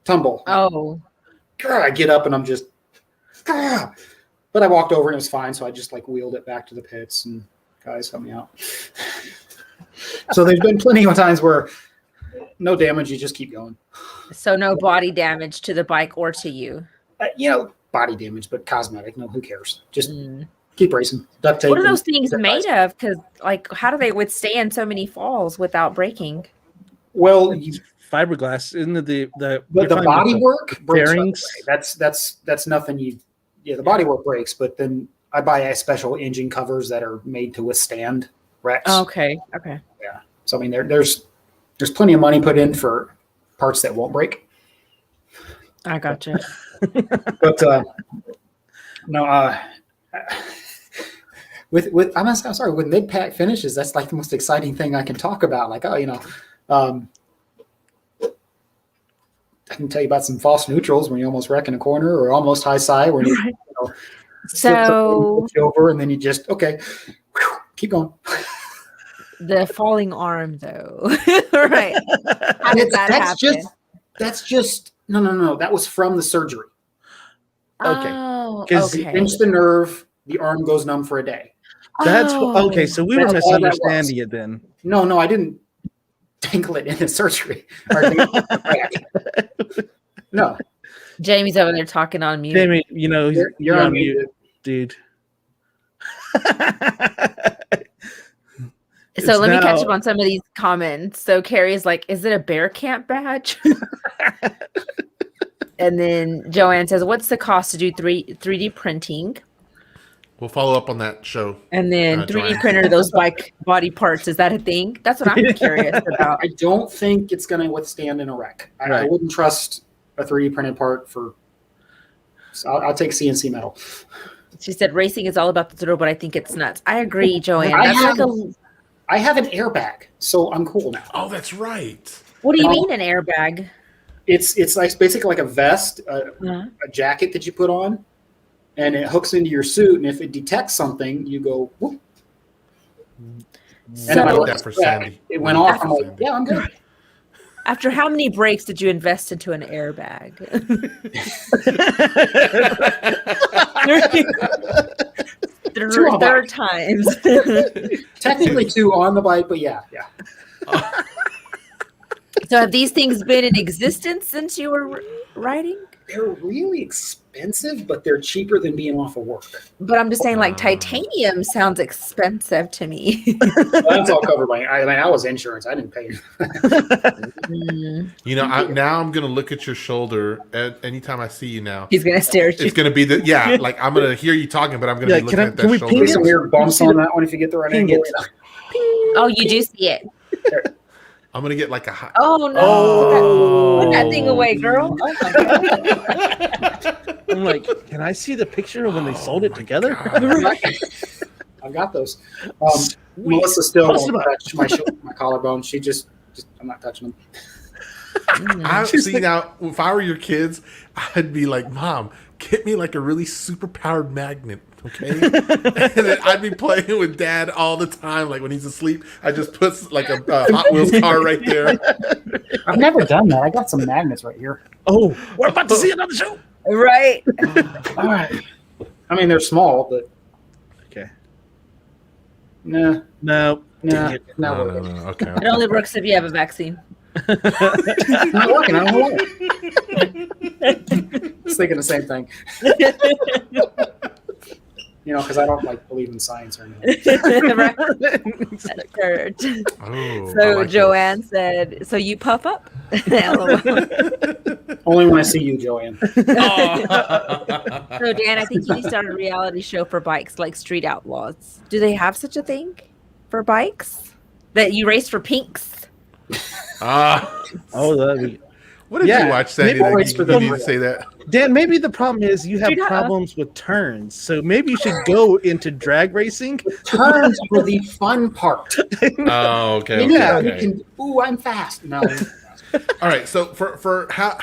tumble. Oh. I get up, and I'm just. But I walked over and it was fine, so I just wheeled it back to the pits, and guys helped me out. So there's been plenty of times where no damage, you just keep going. So no body damage to the bike or to you. Body damage, but cosmetic. No, who cares? Just keep racing. Duct tape. What are those things made of? Because how do they withstand so many falls without breaking? Well, fiberglass, isn't it the body work bearings? That's nothing. The body work breaks, but then I buy special engine covers that are made to withstand wrecks. Okay. Yeah. So I mean, there's plenty of money put in for parts that won't break. I gotcha. But no, I'm sorry. With mid-pack finishes, that's the most exciting thing I can talk about. I can tell you about some false neutrals when you almost wreck in a corner, or almost high side when you so over, and then you just keep going. The falling arm, though, right? How did that happen? That's just no. That was from the surgery. Okay. Oh, Because you pinch the nerve, the arm goes numb for a day. That's okay. So we were misunderstanding it then. No, I didn't dangle it in the surgery. No. Jamie's over there talking on mute. Jamie, you're on mute, dude. So let me catch up on some of these comments. So Carrie's like, is it a bear camp badge? And then Joanne says, what's the cost to do 3D printing? We'll follow up on that show. And then 3D printer those bike body parts. Is that a thing? That's what I'm curious about. I don't think it's going to withstand in a wreck. I wouldn't trust a 3D printed part for. So I'll take CNC metal. She said racing is all about the thrill, but I think it's nuts. I agree, Joanne. I have an airbag, so I'm cool now. Oh, that's right. What do you mean an airbag? It's basically like a vest, a jacket that you put on, and it hooks into your suit. And if it detects something, you go whoop. So, and I like that for Sandy. It went off. I'm like, yeah, I'm good. After how many breaks did you invest into an airbag? Third times. Technically 2 on the bike, but yeah. So have these things been in existence since you were riding? They're really expensive, but they're cheaper than being off of work. But I'm just saying, titanium sounds expensive to me. That's all covered by. I was insurance. I didn't pay. Now I'm gonna look at your shoulder. Anytime I see you now, he's gonna stare at you. It's gonna be I'm gonna hear you talking, but I'm gonna be looking at that shoulder. Can we some weird bumps on that one if you get the right angle? Oh, you do see it. I'm gonna get like a hot. Oh no! Put that thing away, girl. Oh my god! I'm like, can I see the picture of when they sold it together? I've got those. Melissa still won't touch my collarbone. She just I'm not touching them. I see now. If I were your kids, I'd be like, "Mom, get me like a really super powered magnet, okay?" And then I'd be playing with Dad all the time. Like when he's asleep, I just put like a Hot Wheels car right there. I've never done that. I got some magnets right here. Oh, we're about to see another show. Right. All right. I mean, they're small, but okay. No. No. Okay. It only works if you have a vaccine. Not working. I don't know. I was thinking the same thing. Because I don't believe in science or anything. Right. That's correct. Oh, So like Joanne said, "So you puff up?" Only when I see you, Joanne. So Dan, I think you need to start a reality show for bikes, like Street Outlaws. Do they have such a thing for bikes that you race for pinks? Oh, that'd be. What did you watch, Sandy? You need to say that. Dan, maybe the problem is you have problems with turns, so maybe you should go into drag racing. Turns are the fun part. Oh, okay. Okay. I'm fast. No. All right. So for how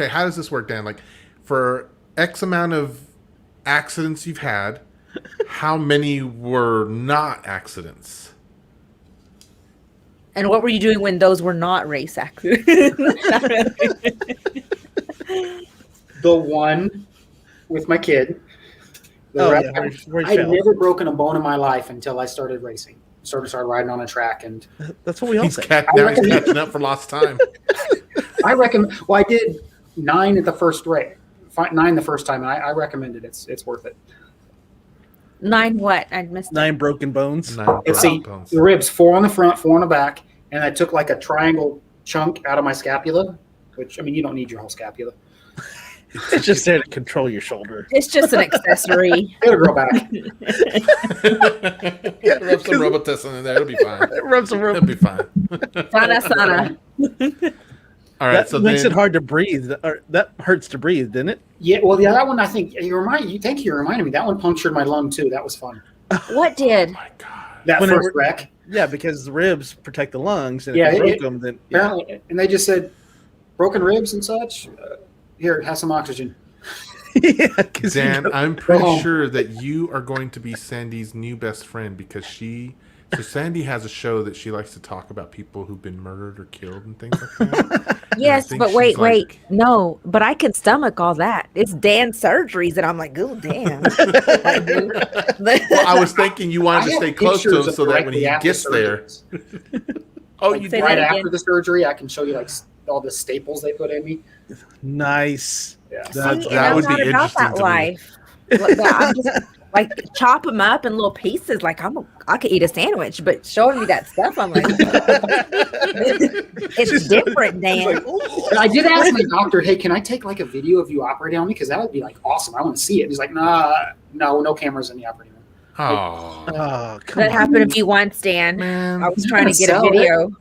does this work, Dan? Like for X amount of accidents you've had, how many were not accidents? And what were you doing when those were not race accidents? The one with my kid. I'd never broken a bone in my life until I started racing. Started riding on a track, and that's what we all say. Now he's catching up for lost time. I recommend. Well, I did 9 at the first race. 9 the first time, and I recommend it. It's worth it. 9 what? I missed 9 broken bones. The ribs, 4 on the front, 4 on the back, and I took like a triangle chunk out of my scapula, which you don't need your whole scapula. It's just there to control your shoulder. It's just an accessory. It'll grow back. Rub some Robitussin in there. It'll be fine. It'll be fine. Sana. All right, that makes it hard to breathe. That hurts to breathe, didn't it? Yeah. Well, that one I think you reminded me. That one punctured my lung too. That was fun. What did? Oh my God. That first wreck. Yeah, because the ribs protect the lungs, and if you broke them, then apparently, and they just said broken ribs and such. Here, have some oxygen. Yeah, Dan, I'm pretty sure that you are going to be Sandy's new best friend because Sandy has a show that she likes to talk about people who've been murdered or killed and things like that. Yes, but wait. No, but I can stomach all that. It's Dan's surgeries, and I'm like, oh, damn. Well, I was thinking you wanted to stay close to him so that when he gets there. Oh, you right after the surgery, I can show you all the staples they put in me. Nice. Yeah. That would be interesting that life. I'm just chop them up in little pieces. Like I could eat a sandwich, but showing me that stuff, I'm like, it's different, Dan. I did ask my doctor, hey, can I take a video of you operating on me? Because that would be awesome. I want to see it. He's like, no cameras in the operating room. That happened to me once, Dan. Man, I was trying to get a video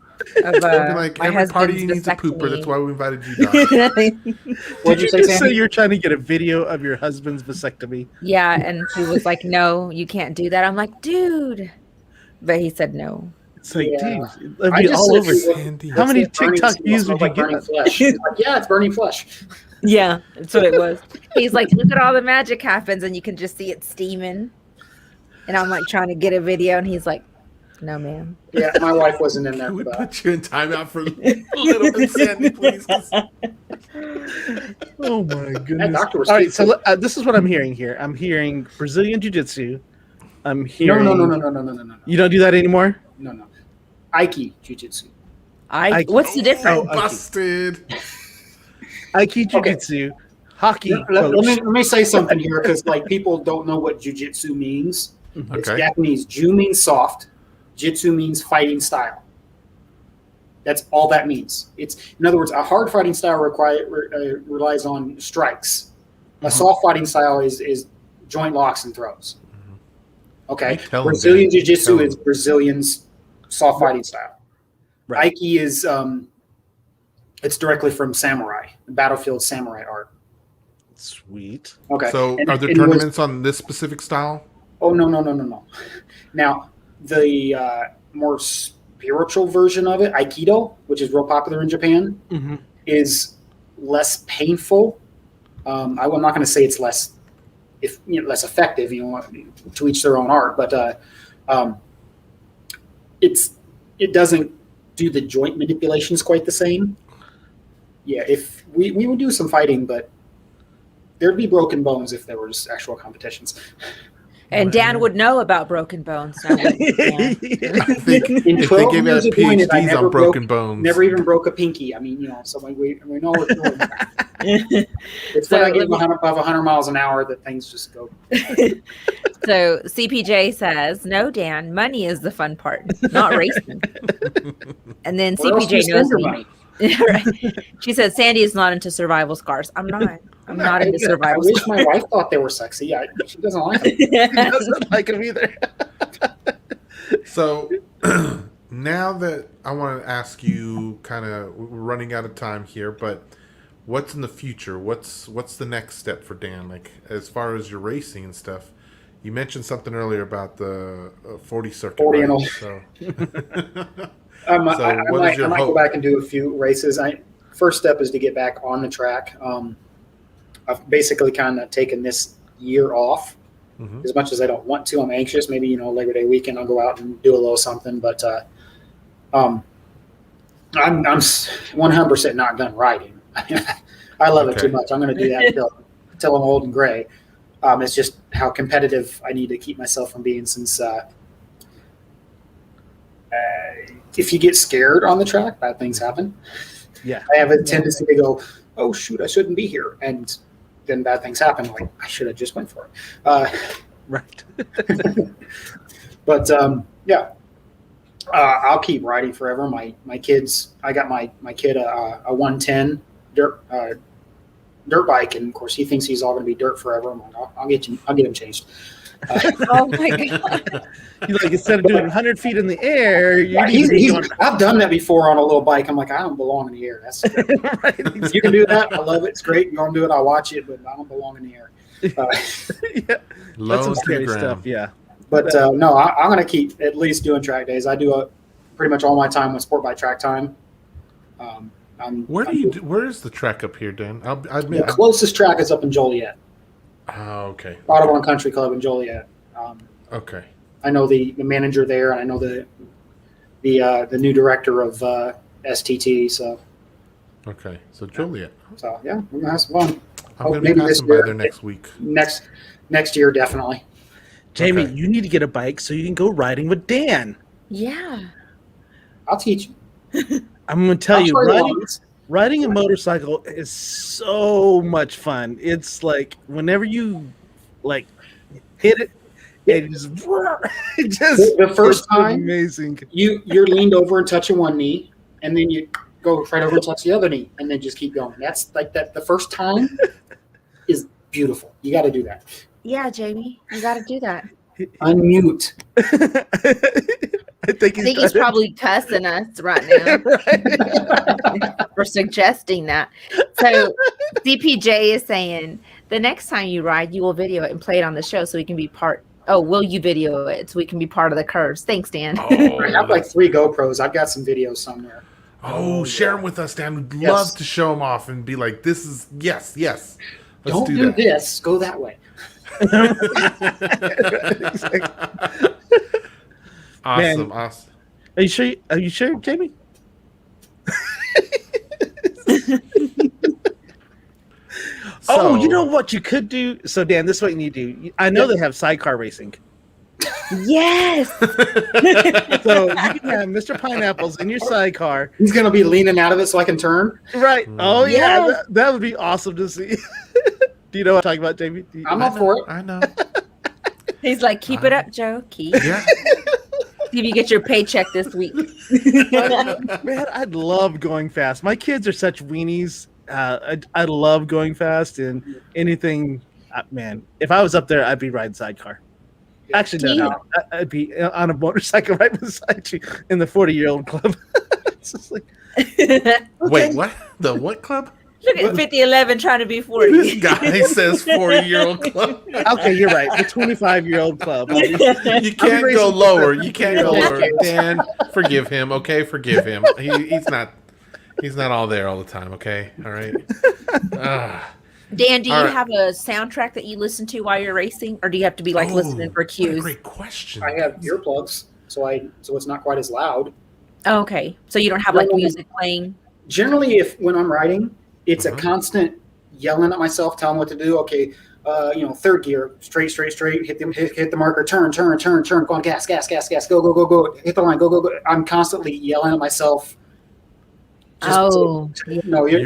of my every party needs a pooper. That's why we invited you down. What'd you say, Sandy? So you're trying to get a video of your husband's vasectomy? Yeah, and he was like, "No, you can't do that." I'm like, "Dude," but he said no. It's like, dude, it'd be all over. Sandy. How many TikTok views would you get? Yeah, it's burning flesh. Yeah, that's what it was. He's like, "Look at all the magic happens, and you can just see it steaming." And I'm like trying to get a video, and he's like, "No, ma'am." Yeah, my wife wasn't in there. Can we put you in timeout for a little bit, Sandy, please? Oh my goodness! That doctor was all right, so this is what I'm hearing here. I'm hearing Brazilian Jiu-Jitsu. I'm hearing. No. You don't do that anymore? No. Aiki Jiu-Jitsu. What's the difference? Busted. Aiki Jiu-Jitsu. Hockey. Let me say something here because people don't know what Jiu-Jitsu means. Okay. It's Japanese. Ju means soft. Jitsu means fighting style. That's all that means. In other words, a hard fighting style relies on strikes. A soft fighting style is joint locks and throws. Okay. Brazilian Jiu-Jitsu is Brazilian's soft fighting style. Right. Aiki is it's directly from samurai, battlefield samurai art. Sweet. Okay. So, And- are there and it was- tournaments on this specific style? Oh no. Now the more spiritual version of it, Aikido, which is real popular in Japan, Mm-hmm. is less painful. I'm not going to say it's less less effective. To each their own art, but it doesn't do the joint manipulations quite the same. Yeah, if we would do some fighting, but there'd be broken bones if there was actual competitions. And Dan would know about broken bones. Now, wouldn't he, Dan? I think In if they 12 gave years out of doing it, I PhDs never on broken bones, Never even broke a pinky. I mean, so we know what we're doing. It's when So I get let me- above 100 miles an hour that things just go. So CPJ says, "No, Dan, money is the fun part, not racing." And then Where else do you CPJ spend knows your me. money? Right. She said, "Sandy is not into survival scars." I'm not. I'm not into I survival wish scars. my wife thought they were sexy. She doesn't like them. He doesn't like him either. So now that I want to ask you, kind of, we're running out of time here, but what's in the future? What's the next step for Dan? Like, as far as your racing and stuff, you mentioned something earlier about the 40 circuit. 40 and right? all. So, I what is your might go hope? back and do a few races. First step is to get back on the track. I've basically kind of taken this year off. Mhm. As much as I don't want to. I'm anxious. Maybe Labor Day weekend I'll go out and do a little something. But I'm 100% not done riding. I love it Okay. too much. I'm going to do that until I'm old and gray. It's just how competitive I need to keep myself from being, since if you get scared on the track, bad things happen. Yeah. I have a tendency to go, oh shoot, I shouldn't be here, and then bad things happen. Like, I should have just went for it. Right. But I'll keep riding forever. My kids, I got my kid a 110 dirt bike, and of course he thinks he's all going to be dirt forever. I'm like, I'll get him changed. Oh my god! Instead of doing 100 feet in the air, you need to be going I've done that before on a little bike. I'm like, I don't belong in the air. That's right. you can do that. I love it. It's great. You're going to do it. I'll watch it, but I don't belong in the air. Yeah. That's Low some to the scary ground. stuff. Yeah. But no, I'm going to keep at least doing track days. I do pretty much all my time with Sport by Track time. Where is the track up here, Dan? I admit. The closest track is up in Joliet, Oh, okay. Audubon Country Club in Joliet. Okay. I know the manager there, and I know the new director of STT. So Okay. So Joliet. yeah, we're gonna have some fun. I'm going to be maybe this passing by year. there next week. Next year, definitely. Jamie, Okay. you need to get a bike so you can go riding with Dan. Yeah. I'll teach you. I'm going to tell I'll you, show once. riding a motorcycle is so much fun. It's like whenever you hit it, it just The first it's time amazing. you're leaned over and touching one knee, and then you go right over and touch the other knee, and then just keep going. That's like that. The first time is beautiful. You got to do that. Yeah, Jamie, you got to do that. Unmute. I think He's probably cussing us right now for suggesting that. So CPJ is saying the next time you ride, you will video it and play it on the show so we can be part. Oh, will you video it so we can be part of the curves? Thanks, Dan. I have like 3 GoPros. I've got some videos somewhere. Share them with us, Dan. We'd Yes. love to show them off and be like, this is, yes. Let's Don't do do that. this. Go that way. Awesome. Man. Awesome. Are you sure, Jamie? Oh, you know what you could do? So, Dan, this is what you need to do. I know they have sidecar racing. Yes. So you can have Mr. Pineapples in your sidecar. He's gonna be leaning out of it so I can turn. Right. Oh, yeah. Yes. That would be awesome to see. Do you know what I'm talking about, Jamie? I'm up for it. I know. He's like, keep it up, Joe. Keep. Yeah. See if you get your paycheck this week. Man, I'd love going fast. My kids are such weenies. I love going fast and anything. Man, if I was up there, I'd be riding sidecar. Actually, no. I'd be on a motorcycle right beside you in the 40-year-old club. It's just like, Wait, what? The what club? Look at 5011 trying to be 40. This guy says 40-year-old club. okay, you're right. The 25-year-old club. You can't go lower. You can't go lower. Dan, forgive him. Okay, forgive him. He's not all there all the time. Okay, all right. Dan, do you have a soundtrack that you listen to while you're racing, or do you have to be like listening for cues? What a great question. I have earplugs, so it's not quite as loud. Oh, okay, so you don't have like music playing. Generally, when I'm riding, it's a constant yelling at myself, telling what to do. Okay, third gear, straight, hit the marker, turn, go on, gas, go, hit the line, go. I'm constantly yelling at myself. You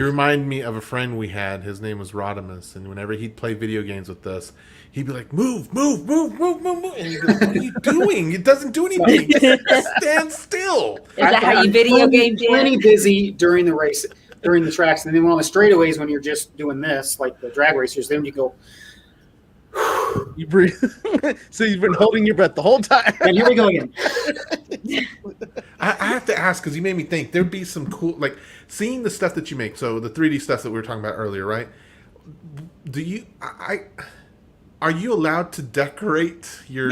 remind me of a friend we had. His name was Rodimus, and whenever he'd play video games with us, he'd be like, move. And he'd be like, what are you doing? It doesn't do anything. Stand still. Is that how you video game? Plenty busy during the race. During the tracks, and then on the straightaways, when you're just doing this, like the drag racers, then you go. You breathe. So you've been holding your breath the whole time. And here we go again. I have to ask, because you made me think. There'd be some cool, like seeing the stuff that you make. So the 3D stuff that we were talking about earlier, right? Are you allowed to decorate your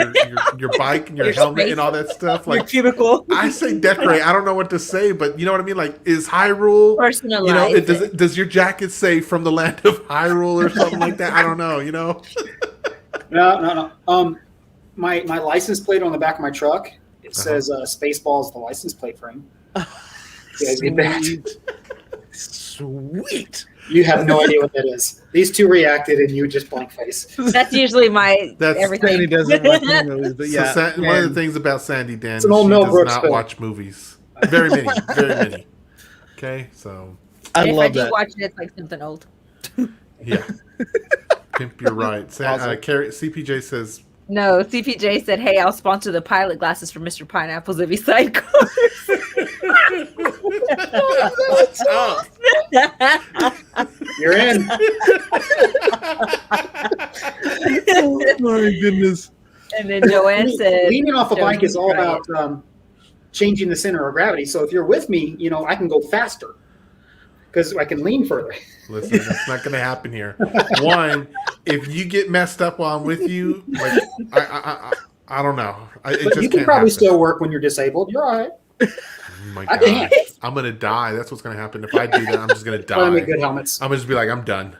bike and your helmet and all that stuff? Like cubicle. I say decorate. I don't know what to say, but you know what I mean? Like, is Hyrule personalized? Does your jacket say from the land of Hyrule or something like that? I don't know, No. My license plate on the back of my truck, it says Spaceballs, the license plate frame. Sweet. You have no idea what that is. These two reacted, and you just blank face. That's usually everything. Sandy doesn't watch movies, but yeah. One of the things about Sandy, Dan, it's an old she Mel does Brooks not film. watch movies. Very many. Okay, so I love if I that. do watch it, it's like something old. Yeah. Pimp, you're right. CPJ says. No, CPJ said, "Hey, I'll sponsor the pilot glasses for Mr. Pineapples if he sidecars." You're in. Oh my goodness. And then Joanne said, leaning off a bike is all about changing the center of gravity. So if you're with me, I can go faster because I can lean further. Listen, that's not going to happen here. One, if you get messed up while I'm with you, like I don't know. You can probably still work when you're disabled. You're all right. Oh my God. I'm going to die. That's what's going to happen. If I do that, I'm just going to die. I make good helmets. I'm going to just be like, I'm done.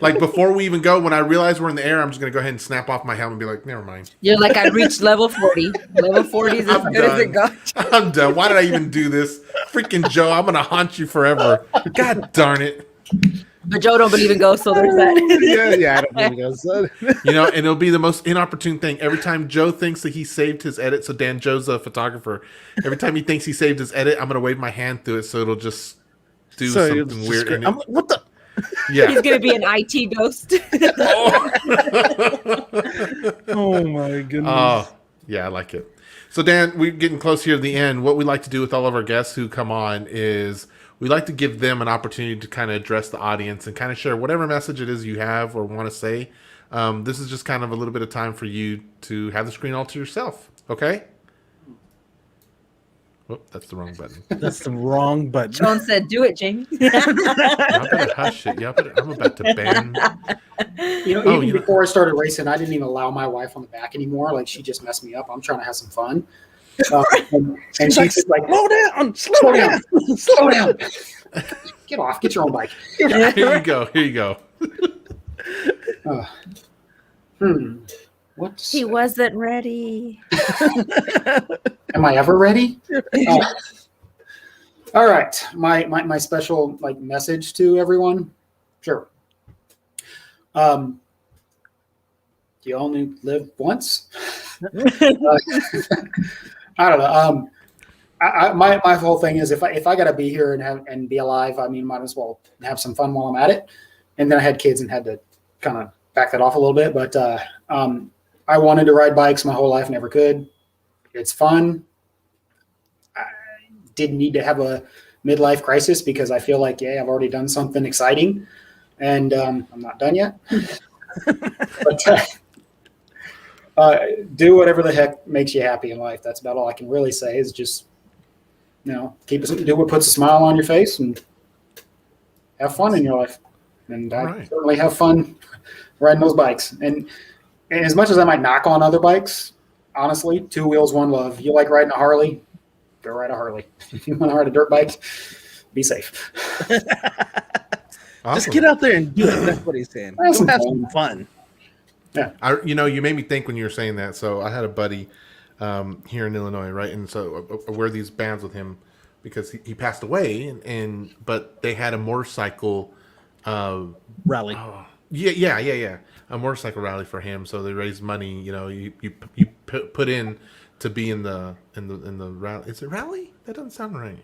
Like, before we even go, when I realize we're in the air, I'm just going to go ahead and snap off my helmet and be like, never mind. You're like, I reached level 40. Level 40 is as good as it goes. I'm done. Why did I even do this? Freaking Joe, I'm going to haunt you forever. God darn it. But Joe don't believe in ghosts, so there's that. yeah, I don't believe in ghosts. And it'll be the most inopportune thing. Every time Joe thinks that he saved his edit, so Dan, Joe's a photographer. Every time he thinks he saved his edit, I'm going to wave my hand through it, so it'll just do something weird. I'm like, what the? Yeah. He's going to be an IT ghost. Oh, my goodness. Oh, yeah, I like it. So, Dan, we're getting close here to the end. What we like to do with all of our guests who come on is we like to give them an opportunity to kind of address the audience and kind of share whatever message it is you have or want to say. This is just kind of a little bit of time for you to have the screen all to yourself. Okay? Oh, that's the wrong button. That's the wrong button. John said, do it, Jamie. Y'all better hush it. I'm about to ban. Even before I started racing, I didn't even allow my wife on the back anymore. Like, she just messed me up. I'm trying to have some fun. And she's just like, slow down. Get off. Get your own bike. Here you go. What? He wasn't ready. Am I ever ready? All right. My special message to everyone. Sure. You only live once. I don't know. My whole thing is if I gotta be here and be alive, I mean, might as well have some fun while I'm at it. And then I had kids and had to kind of back that off a little bit. But I wanted to ride bikes my whole life, never could. It's fun. I didn't need to have a midlife crisis because I feel like, I've already done something exciting, and I'm not done yet. But do whatever the heck makes you happy in life. That's about all I can really say, is just do what puts a smile on your face and have fun in your life. And I certainly have fun riding those bikes. And as much as I might knock on other bikes, honestly, two wheels, one love. You like riding a Harley? Go ride a Harley. If you want to ride a dirt bike, be safe. Awesome. Just get out there and do it. That's what he's saying. Have some fun. Yeah. You made me think when you were saying that. So I had a buddy here in Illinois, right? And so I wear these bands with him because he passed away, but they had a motorcycle rally. Yeah. A motorcycle rally for him. So they raised money. You put in to be in the rally. Is it rally? That doesn't sound right.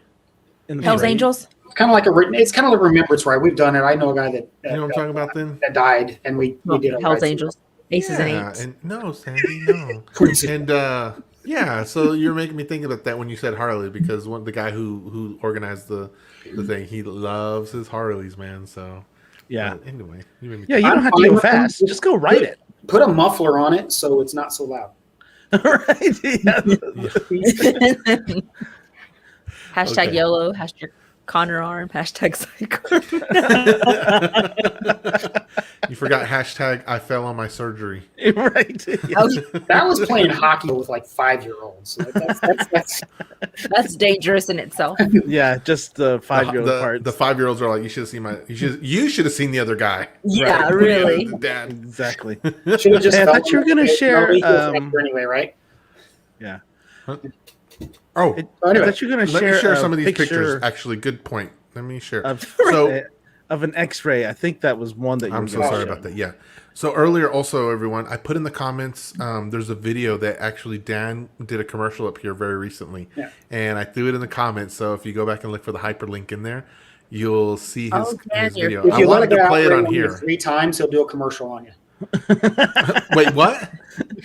Hell's Angels. It's kind of like a remembrance ride. We've done it. I know a guy that you know what I'm talking about then? That died, and we did it. Hell's Angels, Aces and Eights. And no, Sandy, no. And so you're making me think about that when you said Harley, because the guy who organized the thing, he loves his Harleys, man. So anyway, you made me you don't have to go fast. Just go ride it. Put a muffler on it so it's not so loud. Right. Yeah. Hashtag YOLO, hashtag Connor arm, hashtag cycle. You forgot hashtag I fell on my surgery. Right. That was playing hockey with like 5-year-olds. That's dangerous in itself. Yeah, just the 5-year-old part. The 5-year-olds are like, you should have seen the other guy. Yeah, right? really. Dad. Exactly. Should have just. I thought you were going to share. Anyway, right? Yeah. Huh? I thought you were going to Let me share some of these picture pictures. Actually, good point. Let me share. Of an X-ray. I think that was one that you I'm so sorry about that. Yeah. So earlier, also, everyone, I put in the comments. There's a video that actually Dan did a commercial up here very recently, and I threw it in the comments. So if you go back and look for the hyperlink in there, you'll see his video. If you I wanted to play it on here 3 times, he'll do a commercial on you. Wait, what?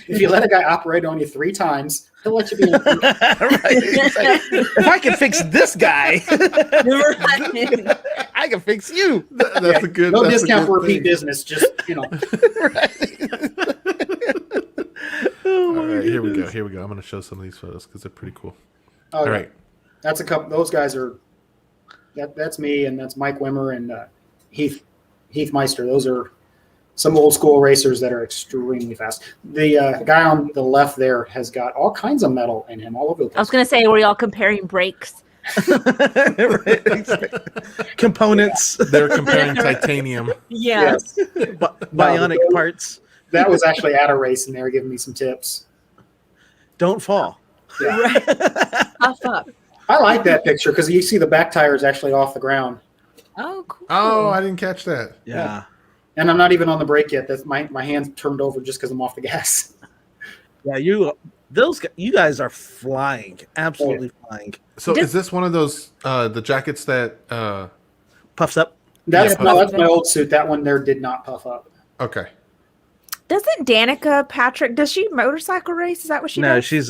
If you let a guy operate on you 3 times, he'll let you be in right. If I can fix this guy, I can fix you. That's a good. No that's discount a good for repeat thing. business. Just All right, here we go. I'm going to show some of these photos because they're pretty cool. All right. That's a couple. Those guys are. That's me, and that's Mike Wimmer and Heath Meister. Those are some old school racers that are extremely fast. The guy on the left there has got all kinds of metal in him all over the place. I was going to say, were y'all comparing brakes? Components. They're comparing titanium. Yeah. Yes. Bionic parts. That was actually at a race, and they were giving me some tips. Don't fall. Yeah. Right. Puff up. I like that picture because you see the back tire is actually off the ground. Oh, cool. Oh, I didn't catch that. Yeah. And I'm not even on the brake yet. That's my hand's turned over just because I'm off the gas. Yeah, you guys are flying. Absolutely flying. So is this one of those the jackets that puffs up? That's my old suit. That one there did not puff up. Okay. Doesn't Danica Patrick, does she motorcycle race? Is that what she does? No, she's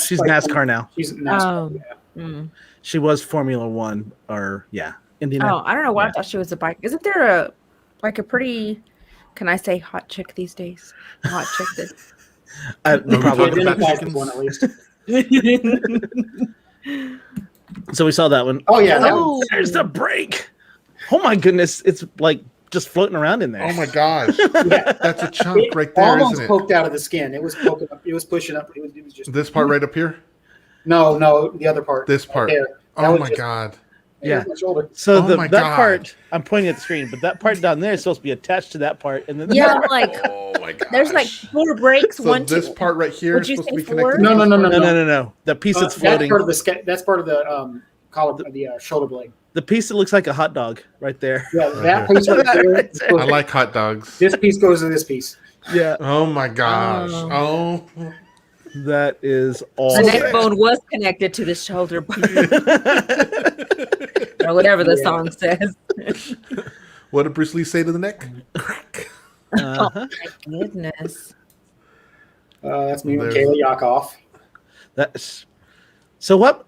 she's like NASCAR now. She's NASCAR. She was Formula One or Indiana. Oh, I don't know why I thought she was a bike. Isn't there a pretty, can I say hot chick these days? Hot chick that probably one at least. So we saw that one. Oh yeah. There's the brake. Oh my goodness. It's like just floating around in there. Oh my gosh. Yeah. That's a chunk right there, almost isn't it? Poked out of the skin. It was poking up. It was pushing up. It was just This part right up here? No, the other part. This part. Right Oh my god. Yeah. My shoulder. So Oh my that God. part, I'm pointing at the screen, but that part down there is supposed to be attached to that part, and then I'm like, Oh my god. there's like 4 brakes. So one, this two. part right here Would is you supposed to be say 4? connected. No. The piece that's floating. That's part of the collar, the shoulder blade. The piece that looks like a hot dog right there. Yeah, that piece right there. Right there. I like hot dogs. This piece goes to this piece. Yeah, Oh my gosh. Oh. that is The awesome. neck bone was connected to the shoulder bone, or whatever the song says. What did Bruce Lee say to the neck? Crack. Uh-huh. Goodness. That's me with There's- Kayla Yakoff. That's so. What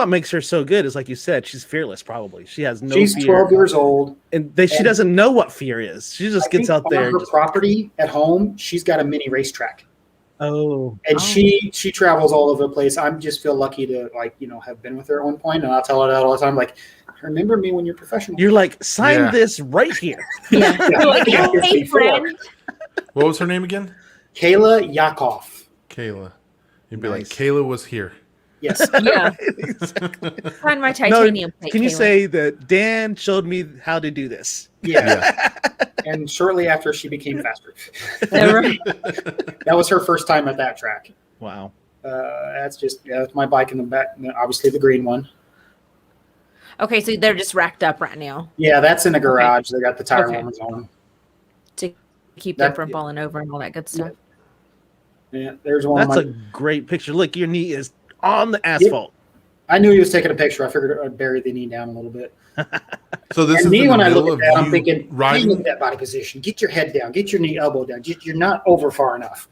makes her so good is, like you said, she's fearless. Probably she has no. She's fear. 12 years old. and she doesn't know what fear is. She just gets out there. On her property at home, she's got a mini racetrack. And she travels all over the place. I just feel lucky to have been with her at one point, and I'll tell her that all the time. Like, remember me when you're professional. You're like, sign this right here. Yeah. You're like, hey, friend. What was her name again? Kayla Yakov. Kayla. You'd be like, Kayla was here. Yes. Yeah. Find my titanium plate. Can you say that Dan showed me how to do this? Yeah. And shortly after, she became faster. That was her first time at that track. Wow. That's my bike in the back. Obviously, the green one. Okay, so they're just racked up right now. Yeah, that's in the garage. They got the tire warmers on to keep them from falling over and all that good stuff. Yeah, there's one. That's a great picture. Look, your knee is on the asphalt. I knew he was taking a picture. I figured I'd bury the knee down a little bit. So this and is me, in when the I look middle at that, of I'm thinking, riding look at that body position. Get your head down. Get your knee elbow down. You're not over far enough.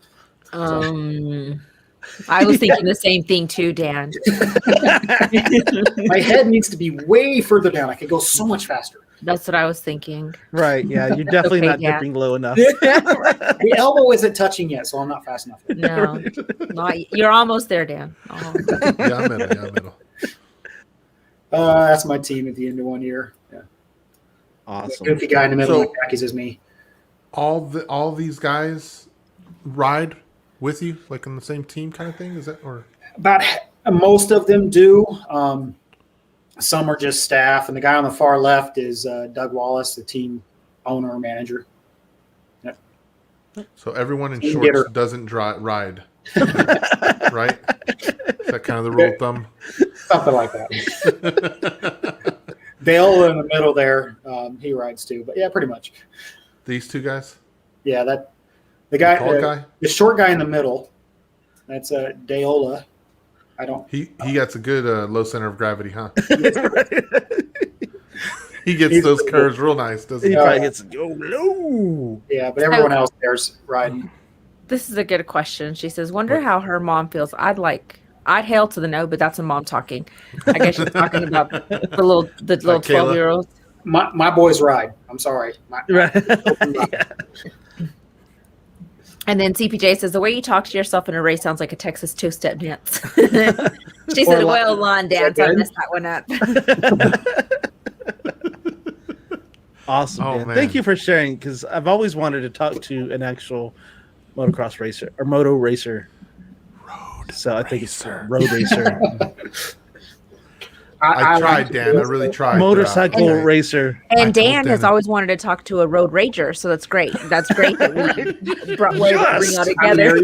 I was thinking the same thing too, Dan. My head needs to be way further down. I could go so much faster. That's what I was thinking. Right. Yeah. You're definitely not dipping low enough. The elbow isn't touching yet, so I'm not fast enough. No, you're almost there, Dan. Yeah, I'm middle. That's my team at the end of 1 year. Yeah. Awesome. The goofy guy in the middle of the khakis is me. All these guys ride with you, like on the same team kind of thing? Is that or about most of them do? Some are just staff, and the guy on the far left is Doug Wallace, the team owner or manager. Yep. So everyone in shorts doesn't ride, right? Is that kind of the rule of thumb? Something like that. Dale in the middle there, he rides too, but yeah, pretty much. These two guys? Yeah, the guy, guy? The short guy in the middle, that's Dayola. He gets a good low center of gravity, huh? He gets those curves real nice, doesn't he? He probably hits low. Yeah, but everyone else there's riding. This is a good question. She says, "Wonder how her mom feels." I'd hail to the no, but that's a mom talking. I guess she's talking about the little 12-year-olds. My boys ride. I'm sorry. And then CPJ says, the way you talk to yourself in a race sounds like a Texas two-step dance. She said, well, lawn dance. I messed that one up. Awesome. Oh, man. Thank you for sharing, because I've always wanted to talk to an actual motocross racer or moto racer. I think it's road racer. I tried, Dan. I really tried. Motorcycle racer. And Dan has always wanted to talk to a road rager, so that's great. That's great that we brought bring all together.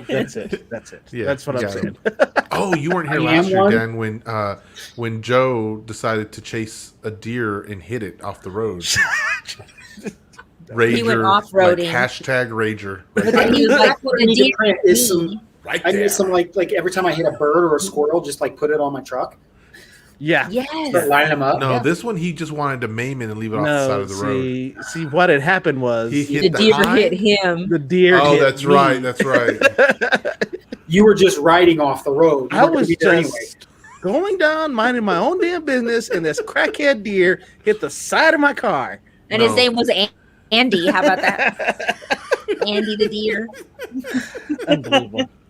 That's it. Yeah, that's what I'm saying. Oh, you weren't here last year, Dan, when Joe decided to chase a deer and hit it off the road. Rager, he went off-roading. Like hashtag Rager. But then he was like, the deer is some. Right I need some like every time I hit a bird or a squirrel, just like put it on my truck. Yeah. Yes. Start lining them up. No, this one he just wanted to maim it and leave it off the side of the road. See what had happened was he hit the deer hit him. The deer. Oh, hit that's me. right. That's right. You were just riding off the road. I was just going down, minding my own damn business, and this crackhead deer hit the side of my car. And his name was Andy. How about that? Andy the deer.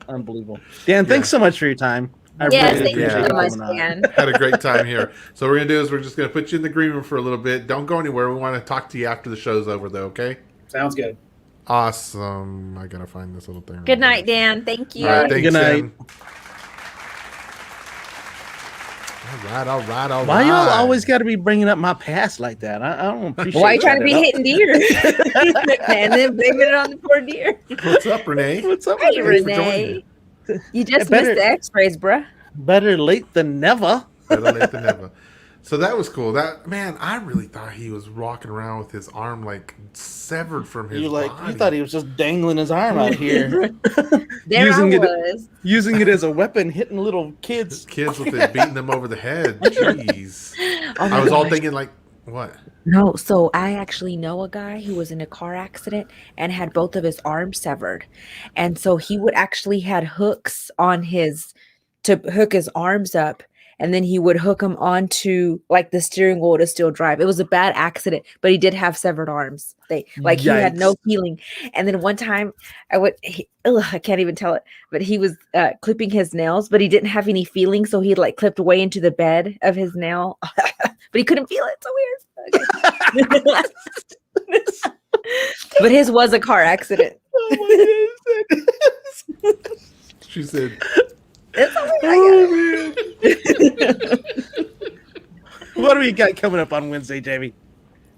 Unbelievable. Dan, thanks so much for your time. Thank you so much, Dan. Had a great time here. So what we're going to do is we're just going to put you in the green room for a little bit. Don't go anywhere. We want to talk to you after the show's over, though, okay? Sounds good. Awesome. I got to find this little thing. Good night, Dan. Thank you. All right, thanks, good night. All right. Why y'all always got to be bringing up my past like that? I don't appreciate. Why are you trying to be hitting deer and then blaming it on the poor deer? What's up, Renee? What's up, Hey, Renee? You just missed the X-rays, bruh. Better late than never. So that was cool. I really thought he was walking around with his arm like severed from his body. You thought he was just dangling his arm out here. Using it as a weapon, hitting little kids. Kids with it, beating them over the head. Jeez. I was all thinking like, what? No, so I actually know a guy who was in a car accident and had both of his arms severed. And so he would actually had hooks on to hook his arms up. and then he would hook him onto like the steering wheel to still drive. It was a bad accident, but he did have severed arms. He had no feeling. And then one time I can't even tell it, but he was clipping his nails, but he didn't have any feeling, so he like clipped way into the bed of his nail, but he couldn't feel it. So weird. Okay. But his was a car accident. Oh my goodness. She said, What do we got coming up on Wednesday, Jamie?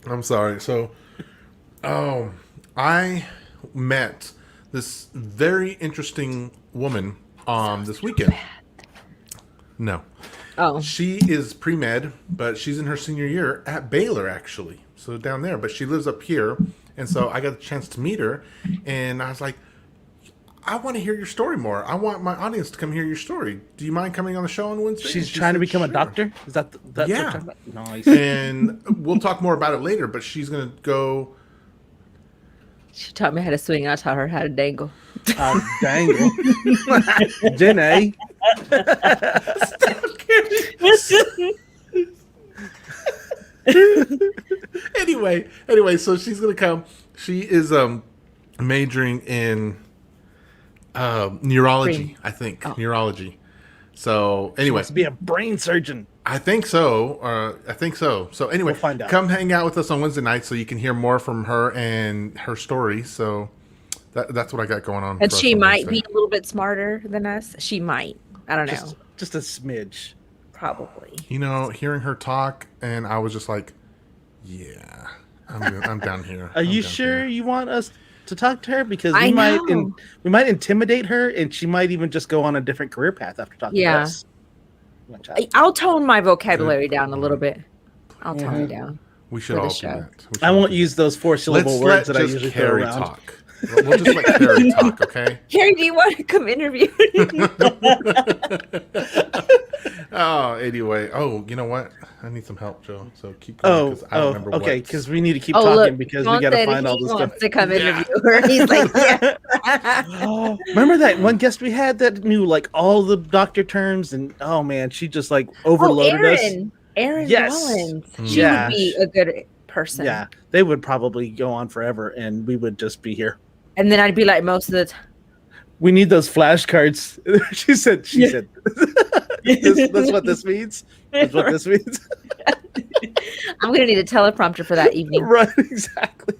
I'm sorry. So, I met this very interesting woman this weekend. No. Oh. She is pre-med, but she's in her senior year at Baylor, actually. So down there, but she lives up here. And so I got a chance to meet her, and I was like, I want to hear your story more. I want my audience to come hear your story. Do you mind coming on the show on Wednesday? She's trying to become a doctor? Is that yeah. what you're talking about? Nice. And we'll talk more about it later, but she's going to go. She taught me how to swing. I taught her how to dangle. Dangle. Jenny. Anyway, so she's going to come. She is majoring in neurology, I think. Oh. Neurology. So anyway, she wants to be a brain surgeon. I think so. So anyway, we'll find out. Come hang out with us on Wednesday night so you can hear more from her and her story. So that's what I got going on. And she might be a little bit smarter than us. She might. I don't know. Just a smidge. Probably. Hearing her talk, and I was just like, yeah, I'm down here. Are you sure you want us to talk to her? Because we might intimidate her, and she might even just go on a different career path after talking to us. I'll tone my vocabulary down a little bit. I'll tone it down. We should all do that. I won't use those 4-syllable words that I usually throw around. Talk. We'll just let Carrie talk, okay? Carrie, do you want to come interview? Anyway. Oh, you know what? I need some help, Joe. So keep going. I don't remember okay, because we need to keep talking because we got to find all this stuff. To come interview her. He's like, yeah. Remember that one guest we had that knew like all the doctor terms, and oh man, she just like overloaded us. Erin Rollins. She would be a good person. Yeah, they would probably go on forever, and we would just be here. And then I'd be like, most of the time, we need those flashcards. She said. That's what this means. That's what this means. I'm gonna need a teleprompter for that evening. Right, exactly.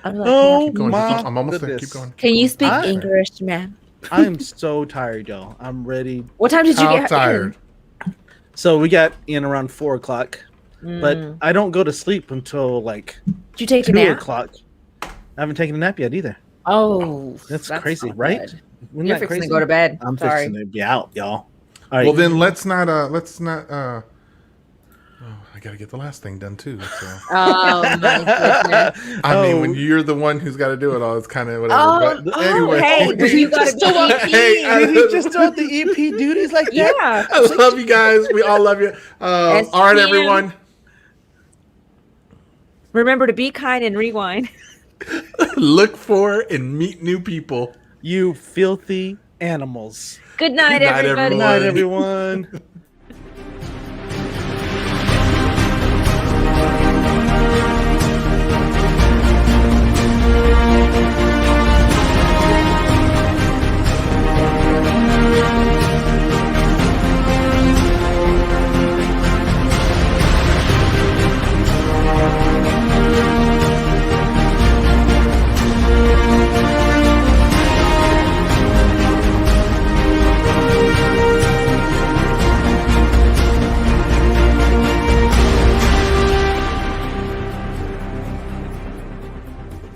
I'm like, I'm almost there. Keep going. Can you speak English, man? I am so tired, y'all. I'm ready. What time did you get tired? So we got in around 4:00, but I don't go to sleep until like. Did you take 2 a nap? o'clock. I haven't taken a nap yet either. Oh, that's crazy, right? You're fixing to go to bed. I'm fixing to be out, y'all. All right. Well, then let's not. I gotta get the last thing done too. So. Oh my goodness! I mean, when you're the one who's got to do it all, it's kind of whatever. But anyway, hey, you gotta be EP. Did he just throw the EP duties like yeah? I love you guys. We all love you. All right, everyone. Remember to be kind and rewind. Look for and meet new people. You filthy animals. Good night, everybody. Good night, everyone.